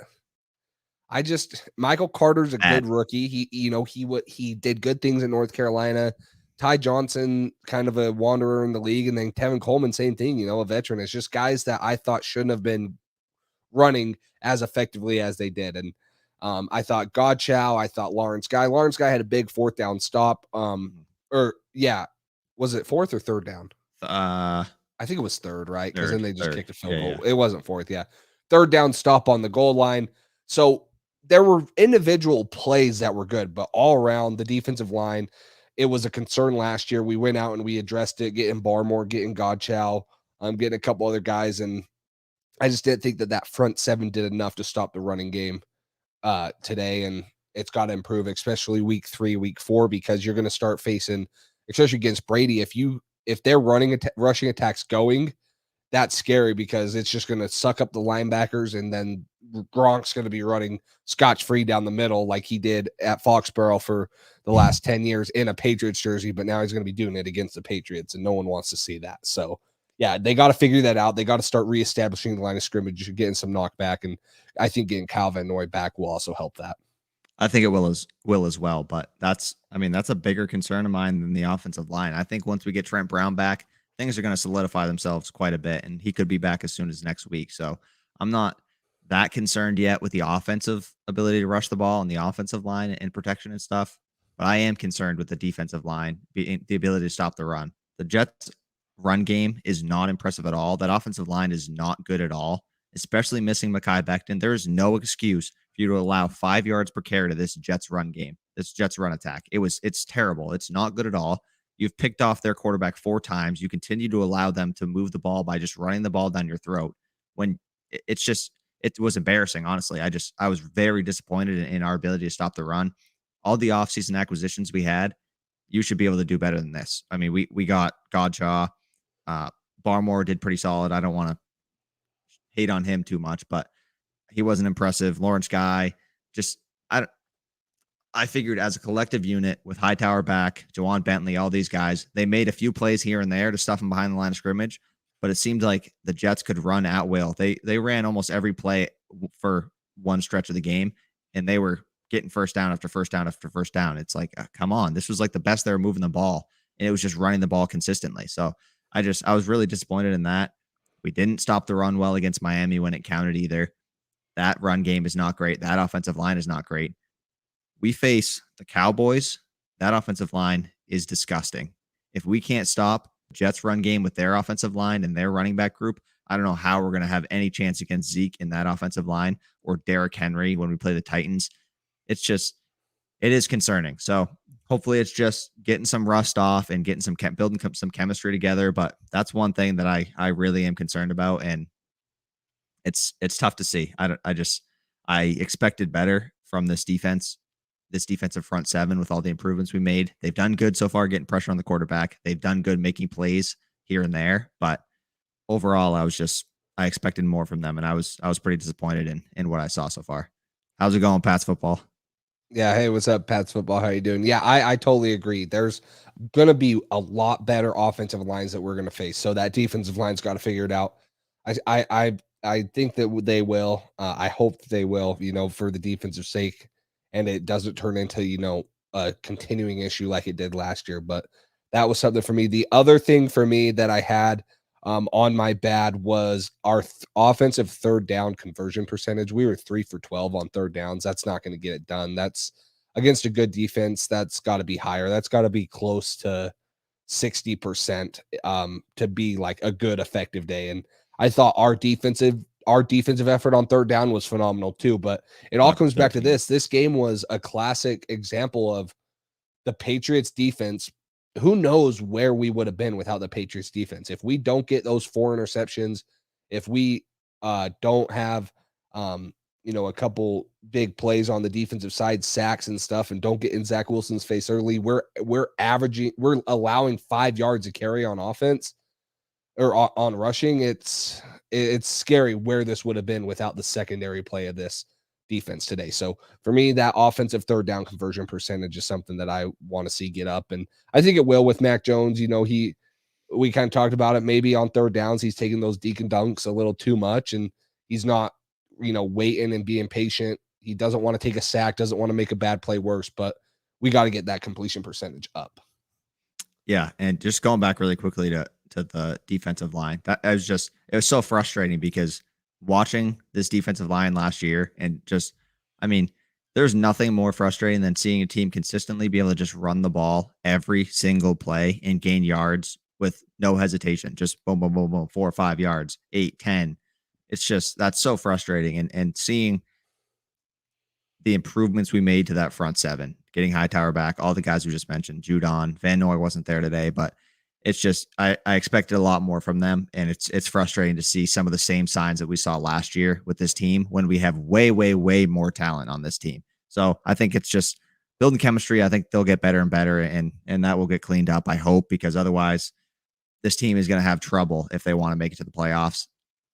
Michael Carter's a good rookie. He did good things in North Carolina. Ty Johnson, kind of a wanderer in the league, and then Tevin Coleman, same thing, a veteran. It's just guys that I thought shouldn't have been running as effectively as they did. And I thought Godchow, I thought Lawrence Guy had a big 4th down stop. Was it 4th or 3rd down? I think it was 3rd, right? Because then they just kicked a field goal. Yeah. It wasn't 4th, yeah. 3rd down stop on the goal line. So there were individual plays that were good, but all around the defensive line, it was a concern last year. We went out and we addressed it, getting Barmore, getting Godchow, getting a couple other guys, and I just didn't think that front 7 did enough to stop the running game today, and it's got to improve, especially week 3, week 4, because you're going to start facing, especially against Brady, if they're rushing attacks going, that's scary because it's just going to suck up the linebackers, and then Gronk's going to be running scotch-free down the middle like he did at Foxborough for the last 10 years in a Patriots jersey, but now he's going to be doing it against the Patriots, and no one wants to see that. So, yeah, they got to figure that out. They got to start reestablishing the line of scrimmage, getting some knockback, and I think getting Kyle Van Noy back will also help that. I think it will as well, but that's a bigger concern of mine than the offensive line. I think once we get Trent Brown back, things are going to solidify themselves quite a bit, and he could be back as soon as next week. So I'm not that concerned yet with the offensive ability to rush the ball and the offensive line and protection and stuff, but I am concerned with the defensive line, the ability to stop the run. The Jets' run game is not impressive at all. That offensive line is not good at all, especially missing Mekhi Becton. There is no excuse for you to allow 5 yards per carry to this Jets run game, this Jets run attack. It's terrible. It's not good at all. You've picked off their quarterback 4 times. You continue to allow them to move the ball by just running the ball down your throat. When it was embarrassing, honestly. I was very disappointed in our ability to stop the run. all the offseason acquisitions we had, you should be able to do better than this. I mean, we got Godjaw. Barmore did pretty solid. I don't want to hate on him too much, but he wasn't impressive. Lawrence Guy, just I figured as a collective unit with Hightower back, Juwan Bentley, all these guys, they made a few plays here and there to stuff them behind the line of scrimmage, but it seemed like the Jets could run at will. They ran almost every play for one stretch of the game, and they were getting first down after first down after first down. It's like, come on, this was like the best they were moving the ball, and it was just running the ball consistently. So I was really disappointed in that. We didn't stop the run well against Miami when it counted either. That run game is not great. That offensive line is not great. We face the Cowboys. That offensive line is disgusting. If we can't stop Jets run game with their offensive line and their running back group, I don't know how we're going to have any chance against Zeke in that offensive line or Derrick Henry when we play the Titans. It is concerning. So hopefully it's just getting some rust off and getting building some chemistry together. But that's one thing that I really am concerned about. And it's tough to see. I expected better from this defensive front seven with all the improvements we made. They've done good so far getting pressure on the quarterback. They've done good making plays here and there, but overall I expected more from them, and I was pretty disappointed in what I saw so far. How's it going, Pats football? Yeah, hey, what's up, Pats football? How you doing? Yeah, I totally agree. There's going to be a lot better offensive lines that we're going to face, so that defensive line's got to figure it out. I think that they will. I hope that they will, for the defensive sake, and it doesn't turn into, a continuing issue like it did last year. But that was something for me. The other thing for me that I had on my bad was our offensive third down conversion percentage. We were 3 for 12 on third downs. That's not going to get it done. That's against a good defense. That's got to be higher. That's got to be close to 60% to be like a good effective day. And I thought our defensive effort on third down was phenomenal too, but it all comes back to this. This game was a classic example of the Patriots defense. Who knows where we would have been without the Patriots defense? If we don't get those 4 interceptions, if we don't have, a couple big plays on the defensive side, sacks and stuff, and don't get in Zach Wilson's face early, we're allowing 5 yards a carry on offense or on rushing. It's scary where this would have been without the secondary play of this defense today. So for me, that offensive third down conversion percentage is something that I want to see get up. And I think it will with Mac Jones. We kind of talked about it. Maybe on third downs, he's taking those deke and dunks a little too much, and he's not, waiting and being patient. He doesn't want to take a sack, doesn't want to make a bad play worse, but we got to get that completion percentage up. Yeah. And just going back really quickly to the defensive line, it was so frustrating because watching this defensive line last year and there's nothing more frustrating than seeing a team consistently be able to just run the ball every single play and gain yards with no hesitation. Just boom, boom, boom, boom, 4 or 5 yards, 8, 10. It's just, that's so frustrating. And seeing the improvements we made to that front seven, getting Hightower back, all the guys we just mentioned, Judon, Van Noy wasn't there today, but it's just, I expected a lot more from them. And it's frustrating to see some of the same signs that we saw last year with this team when we have way, way, way more talent on this team. So I think it's just building chemistry. I think they'll get better and better, and that will get cleaned up, I hope, because otherwise this team is going to have trouble if they want to make it to the playoffs.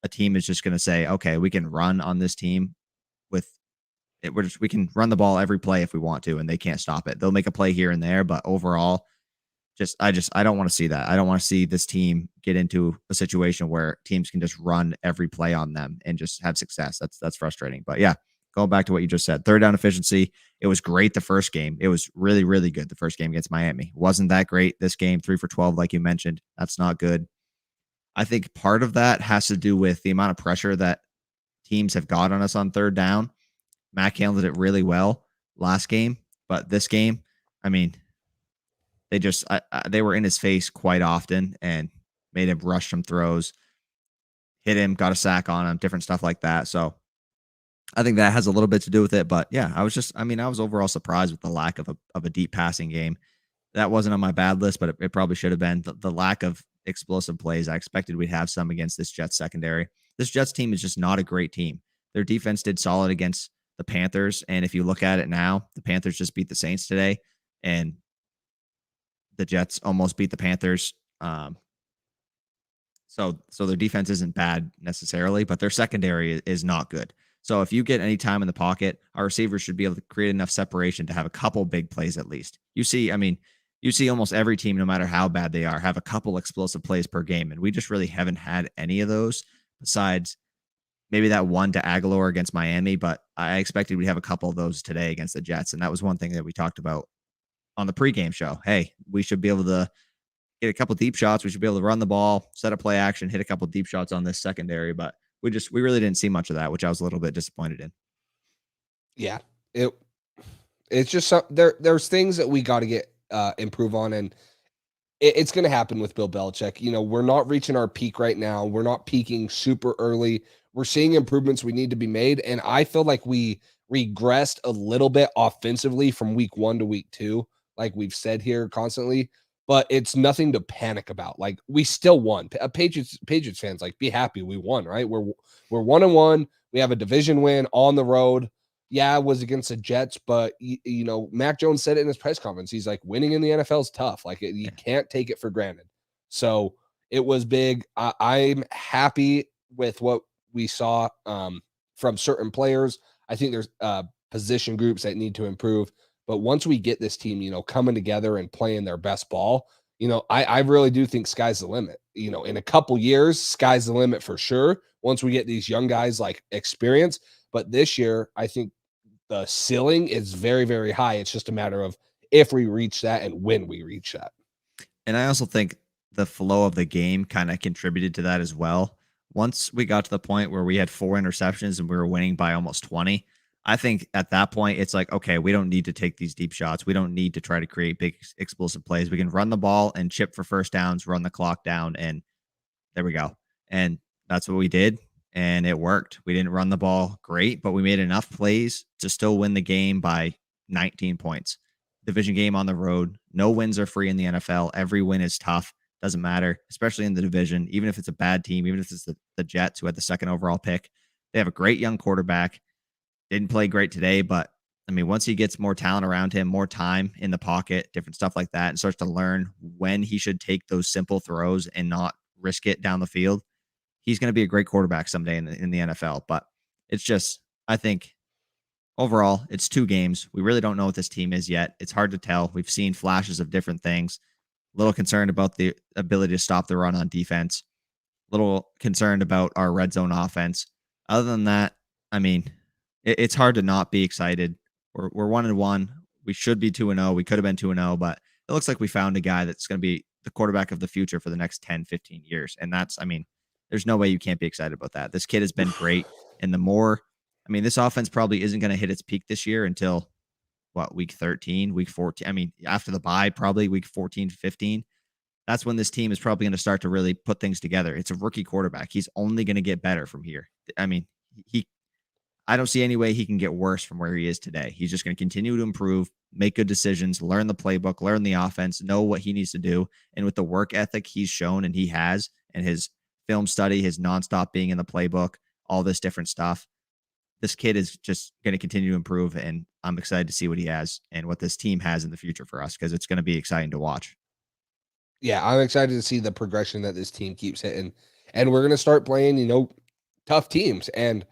A team is just going to say, okay, we can run on this team with it. We can run the ball every play if we want to, and they can't stop it. They'll make a play here and there, but overall, I don't want to see that. I don't want to see this team get into a situation where teams can just run every play on them and just have success. That's frustrating. But yeah, going back to what you just said, third down efficiency, it was great the first game. It was really, really good the first game against Miami. Wasn't that great this game, 3 for 12, like you mentioned. That's not good. I think part of that has to do with the amount of pressure that teams have got on us on third down. Mac handled it really well last game, but this game, they were in his face quite often and made him rush some throws, hit him, got a sack on him, different stuff like that. So I think that has a little bit to do with it. But yeah, I was overall surprised with the lack of a deep passing game. That wasn't on my bad list, but it probably should have been. The lack of explosive plays, I expected we'd have some against this Jets secondary. This Jets team is just not a great team. Their defense did solid against the Panthers. And if you look at it now, the Panthers just beat the Saints today, and the Jets almost beat the Panthers. So their defense isn't bad necessarily, but their secondary is not good. So if you get any time in the pocket, our receivers should be able to create enough separation to have a couple big plays at least. You see almost every team, no matter how bad they are, have a couple explosive plays per game. And we just really haven't had any of those besides maybe that one to Aguilar against Miami. But I expected we'd have a couple of those today against the Jets. And that was one thing that we talked about on the pregame show. Hey, we should be able to get a couple deep shots. We should be able to run the ball, set a play action, hit a couple deep shots on this secondary. But we really didn't see much of that, which I was a little bit disappointed in. Yeah, it's just there's things that we got to get improve on, and it's going to happen with Bill Belichick. We're not reaching our peak right now. We're not peaking super early. We're seeing improvements we need to be made, and I feel like we regressed a little bit offensively from week 1 to week 2, like we've said here constantly. But it's nothing to panic about. Like, we still won. Patriots fans, like, be happy we won, right? We're 1-1. We have a division win on the road. Yeah, it was against the Jets, but Mac Jones said it in his press conference. He's like, winning in the NFL is tough. Like, you can't take it for granted. So it was big. I'm happy with what we saw from certain players. I think there's position groups that need to improve. But once we get this team, coming together and playing their best ball, I really do think sky's the limit. In a couple years, sky's the limit for sure. Once we get these young guys like experience. But this year, I think the ceiling is very, very high. It's just a matter of if we reach that and when we reach that. And I also think the flow of the game kind of contributed to that as well. Once we got to the point where we had 4 interceptions and we were winning by almost 20, I think at that point, it's like, okay, we don't need to take these deep shots. We don't need to try to create big explosive plays. We can run the ball and chip for first downs, run the clock down, and there we go. And that's what we did, and it worked. We didn't run the ball great, but we made enough plays to still win the game by 19 points. Division game on the road. No wins are free in the NFL. Every win is tough. Doesn't matter, especially in the division. Even if it's a bad team, even if it's the Jets who had the second overall pick, they have a great young quarterback. Didn't play great today, but once he gets more talent around him, more time in the pocket, different stuff like that, and starts to learn when he should take those simple throws and not risk it down the field, he's going to be a great quarterback someday in the NFL. But it's just, I think overall, it's 2 games. We really don't know what this team is yet. It's hard to tell. We've seen flashes of different things. A little concerned about the ability to stop the run on defense. A little concerned about our red zone offense. Other than that, it's hard to not be excited. We're 1-1. We should be 2-0. We could have been 2-0, but it looks like we found a guy that's going to be the quarterback of the future for the next 10, 15 years. And that's, there's no way you can't be excited about that. This kid has been great. And this offense probably isn't going to hit its peak this year until week 13, week 14. After the bye, probably week 14 to 15. That's when this team is probably going to start to really put things together. It's a rookie quarterback. He's only going to get better from here. I don't see any way he can get worse from where he is today. He's just going to continue to improve, make good decisions, learn the playbook, learn the offense, know what he needs to do. And with the work ethic he's shown and he has, and his film study, his nonstop being in the playbook, all this different stuff, this kid is just going to continue to improve. And I'm excited to see what he has and what this team has in the future for us, because it's going to be exciting to watch. Yeah, I'm excited to see the progression that this team keeps hitting. And we're going to start playing, tough teams. And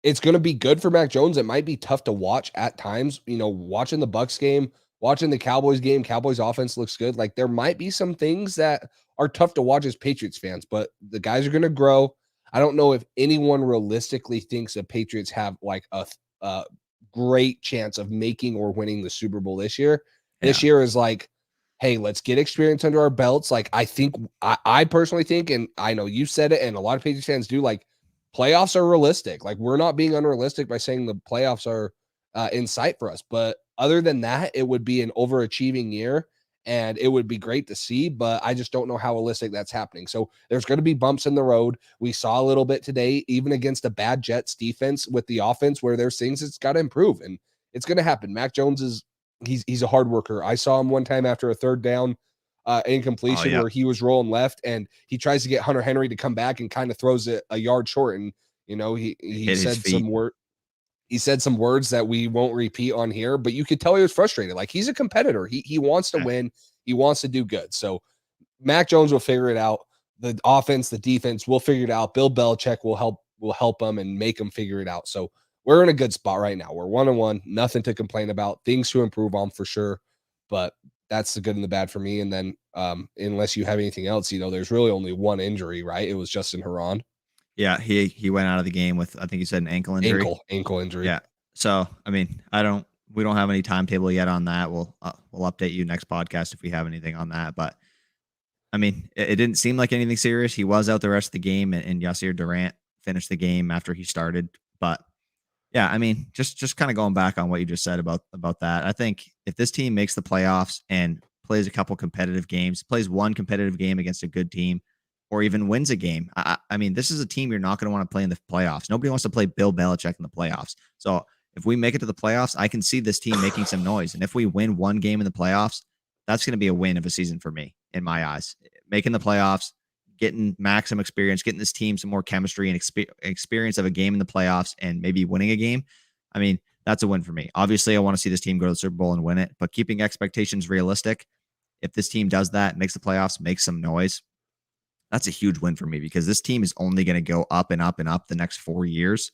it's going to be good for Mac Jones. It might be tough to watch at times, watching the Bucs game, watching the Cowboys game. Cowboys offense looks good. Like, there might be some things that are tough to watch as Patriots fans, but the guys are going to grow. I don't know if anyone realistically thinks the Patriots have like a great chance of making or winning the Super Bowl this year. Yeah. This year is like, hey, let's get experience under our belts. Like, I personally think, and I know you said it, and a lot of Patriots fans do, like, playoffs are realistic. Like, we're not being unrealistic by saying the playoffs are in sight for us. But other than that, it would be an overachieving year, and it would be great to see. But I just don't know how realistic that's happening. So there's going to be bumps in the road. We saw a little bit today, even against a bad Jets defense with the offense, where there's things it's got to improve, and it's going to happen. Mac Jones he's a hard worker. I saw him one time after a third down incompletion where he was rolling left, and he tries to get Hunter Henry to come back and kind of throws it a yard short. And, he said some word. He said some words that we won't repeat on here, but you could tell he was frustrated. Like, he's a competitor. He wants to win. He wants to do good. So Mac Jones will figure it out. The offense, the defense will figure it out. Bill Belichick will help them and make them figure it out. So we're in a good spot right now. We're 1-1, nothing to complain about, things to improve on for sure. But that's the good and the bad for me. And then unless you have anything else, there's really only one injury, right? It was Justin Herron. Yeah, he went out of the game with, I think you said, an ankle injury. Ankle injury. Yeah. So, I mean, we don't have any timetable yet on that. We'll update you next podcast if we have anything on that. But I mean, it didn't seem like anything serious. He was out the rest of the game, and Yasir Durant finished the game after he started. But yeah, I mean, just kind of going back on what you just said about that. I think if this team makes the playoffs and plays a couple competitive games, plays one competitive game against a good team, or even wins a game. I mean, this is a team you're not going to want to play in the playoffs. Nobody wants to play Bill Belichick in the playoffs. So if we make it to the playoffs, I can see this team making some noise. And if we win one game in the playoffs, that's going to be a win of a season for me, in my eyes. Making the playoffs, getting maximum experience, getting this team some more chemistry and experience of a game in the playoffs, and maybe winning a game. I mean, that's a win for me. Obviously, I want to see this team go to the Super Bowl and win it, but keeping expectations realistic, if this team does that, makes the playoffs, makes some noise, that's a huge win for me, because this team is only going to go up and up and up the next 4 years.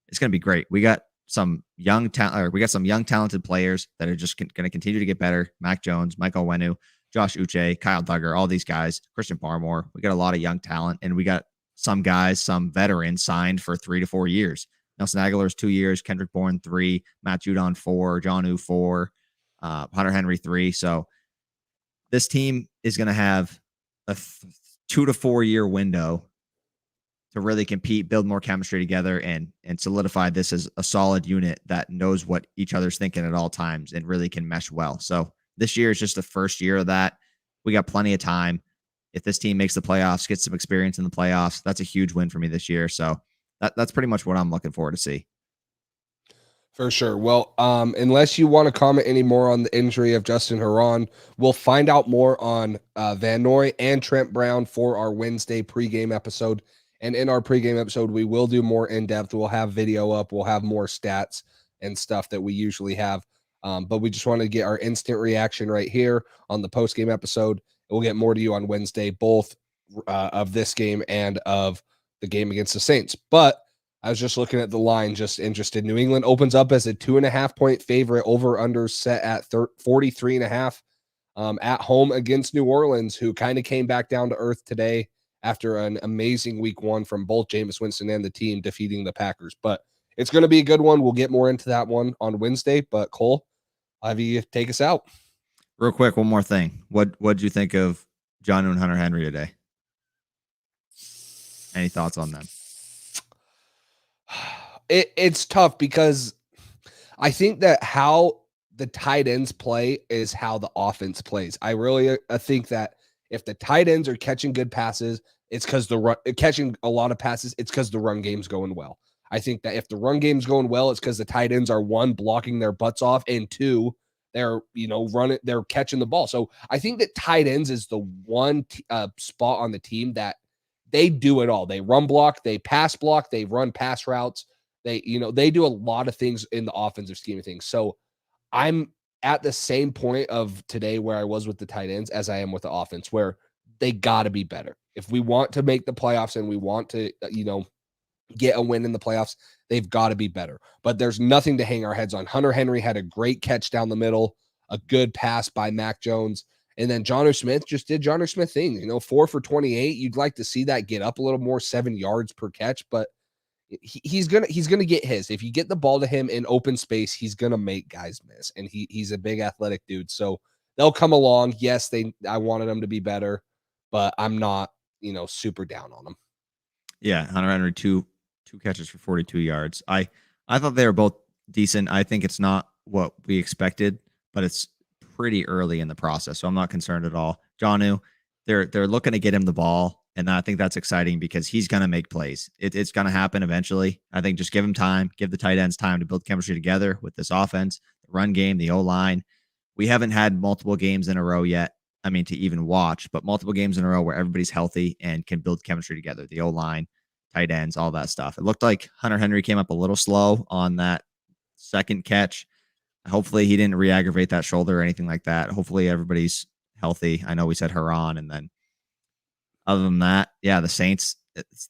It's going to be great. We got some young talented players that are just going to continue to get better. Mac Jones, Michael Onwenu, Josh Uche, Kyle Duggar, all these guys, Christian Barmore. We got a lot of young talent, and we got some guys, some veterans signed for 3 to 4 years. Nelson Aguilar's 2 years, Kendrick Bourne 3, Matt Judon 4, Jonnu 4, Hunter Henry 3. So this team is going to have a 2 to 4 year window to really compete, build more chemistry together, and solidify this as a solid unit that knows what each other's thinking at all times and really can mesh well. So this year is just the first year of that. We got plenty of time. If this team makes the playoffs, gets some experience in the playoffs, that's a huge win for me this year. So that's pretty much what I'm looking forward to see. For sure. Well, unless you want to comment any more on the injury of Justin Herron, we'll find out more on Van Noy and Trent Brown for our Wednesday pregame episode. And in our pregame episode, we will do more in-depth. We'll have video up. We'll have more stats and stuff that we usually have. But we just want to get our instant reaction right here on the postgame episode. We'll get more to you on Wednesday, both of this game and of the game against the Saints. But I was just looking at the line, just interested. New England opens up as a 2.5-point favorite, over under set at 43.5 at home against New Orleans, who kind of came back down to earth today after an amazing week one from both Jameis Winston and the team defeating the Packers. But it's going to be a good one. We'll get more into that one on Wednesday. But Cole, I'll have you take us out. Real quick, one more thing. What'd you think of Jonnu and Hunter Henry today? Any thoughts on them? It's tough because I think that how the tight ends play is how the offense plays. I really think that if the tight ends are catching good passes, it's because catching a lot of passes, it's because the run game's going well. I think that if the run game's going well, it's because the tight ends are, 1, blocking their butts off, and 2, they're they're catching the ball. So I think that tight ends is the one spot on the team that they do it all. They run block, they pass block, they run pass routes. They do a lot of things in the offensive scheme of things. So I'm at the same point of today where I was with the tight ends as I am with the offense, where they got to be better. If we want to make the playoffs and we want to, get a win in the playoffs, they've got to be better. But there's nothing to hang our heads on. Hunter Henry had a great catch down the middle, a good pass by Mac Jones. And then Jonnu Smith just did Jonnu Smith thing, 4 for 28. You'd like to see that get up a little more, 7 yards per catch, but he's gonna get his. If you get the ball to him in open space, he's gonna make guys miss, and he's a big athletic dude. So they'll come along. Yes, I wanted them to be better, but I'm not super down on them. Yeah, Hunter Henry, two catches for 42 yards. I thought they were both decent. I think it's not what we expected, but it's pretty early in the process, so I'm not concerned at all. Jonnu, they're looking to get him the ball, and I think that's exciting because he's going to make plays. It's going to happen eventually. I think just give him time, give the tight ends time to build chemistry together with this offense, the run game, the O-line. We haven't had multiple games in a row yet, to even watch, but multiple games in a row where everybody's healthy and can build chemistry together, the O-line, tight ends, all that stuff. It looked like Hunter Henry came up a little slow on that second catch. Hopefully he didn't re-aggravate that shoulder or anything like that. Hopefully everybody's healthy. I know we said Huron, and then other than that, yeah, the Saints,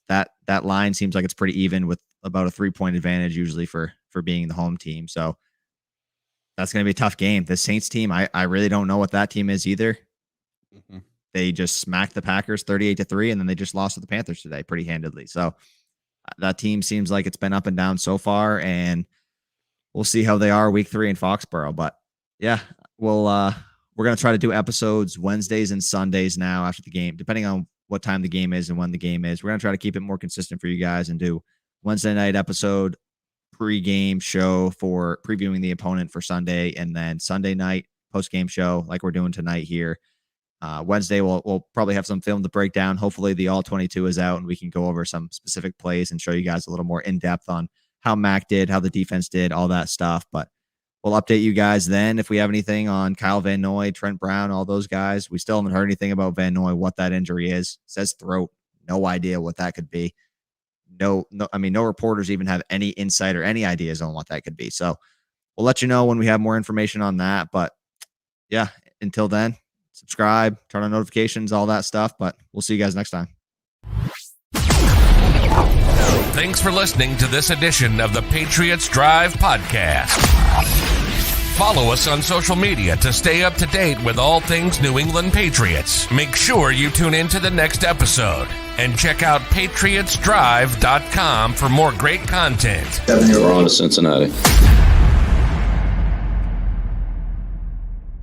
that line seems like it's pretty even with about a 3-point advantage usually for being the home team. So that's going to be a tough game. The Saints team, I really don't know what that team is either. Mm-hmm. They just smacked the Packers 38-3, and then they just lost to the Panthers today pretty handedly. So that team seems like it's been up and down so far, and we'll see how they are week 3 in Foxborough. But yeah, we're going to try to do episodes Wednesdays and Sundays now after the game, depending on what time the game is and when the game is. We're going to try to keep it more consistent for you guys and do Wednesday night episode, pre-game show for previewing the opponent for Sunday, and then Sunday night post-game show like we're doing tonight here. Wednesday, we'll probably have some film to break down. Hopefully the All-22 is out and we can go over some specific plays and show you guys a little more in-depth on how Mac did, how the defense did, all that stuff. But we'll update you guys then if we have anything on Kyle Van Noy, Trent Brown, all those guys. We still haven't heard anything about Van Noy, what that injury is. It says throat. No idea what that could be. No, I mean, no reporters even have any insight or any ideas on what that could be. So we'll let you know when we have more information on that. But yeah, until then, subscribe, turn on notifications, all that stuff. But we'll see you guys next time. Thanks for listening to this edition of the Patriots Drive podcast. Follow us on social media to stay up to date with all things New England Patriots. Make sure you tune in to the next episode and check out patriotsdrive.com for more great content. We're on to Cincinnati.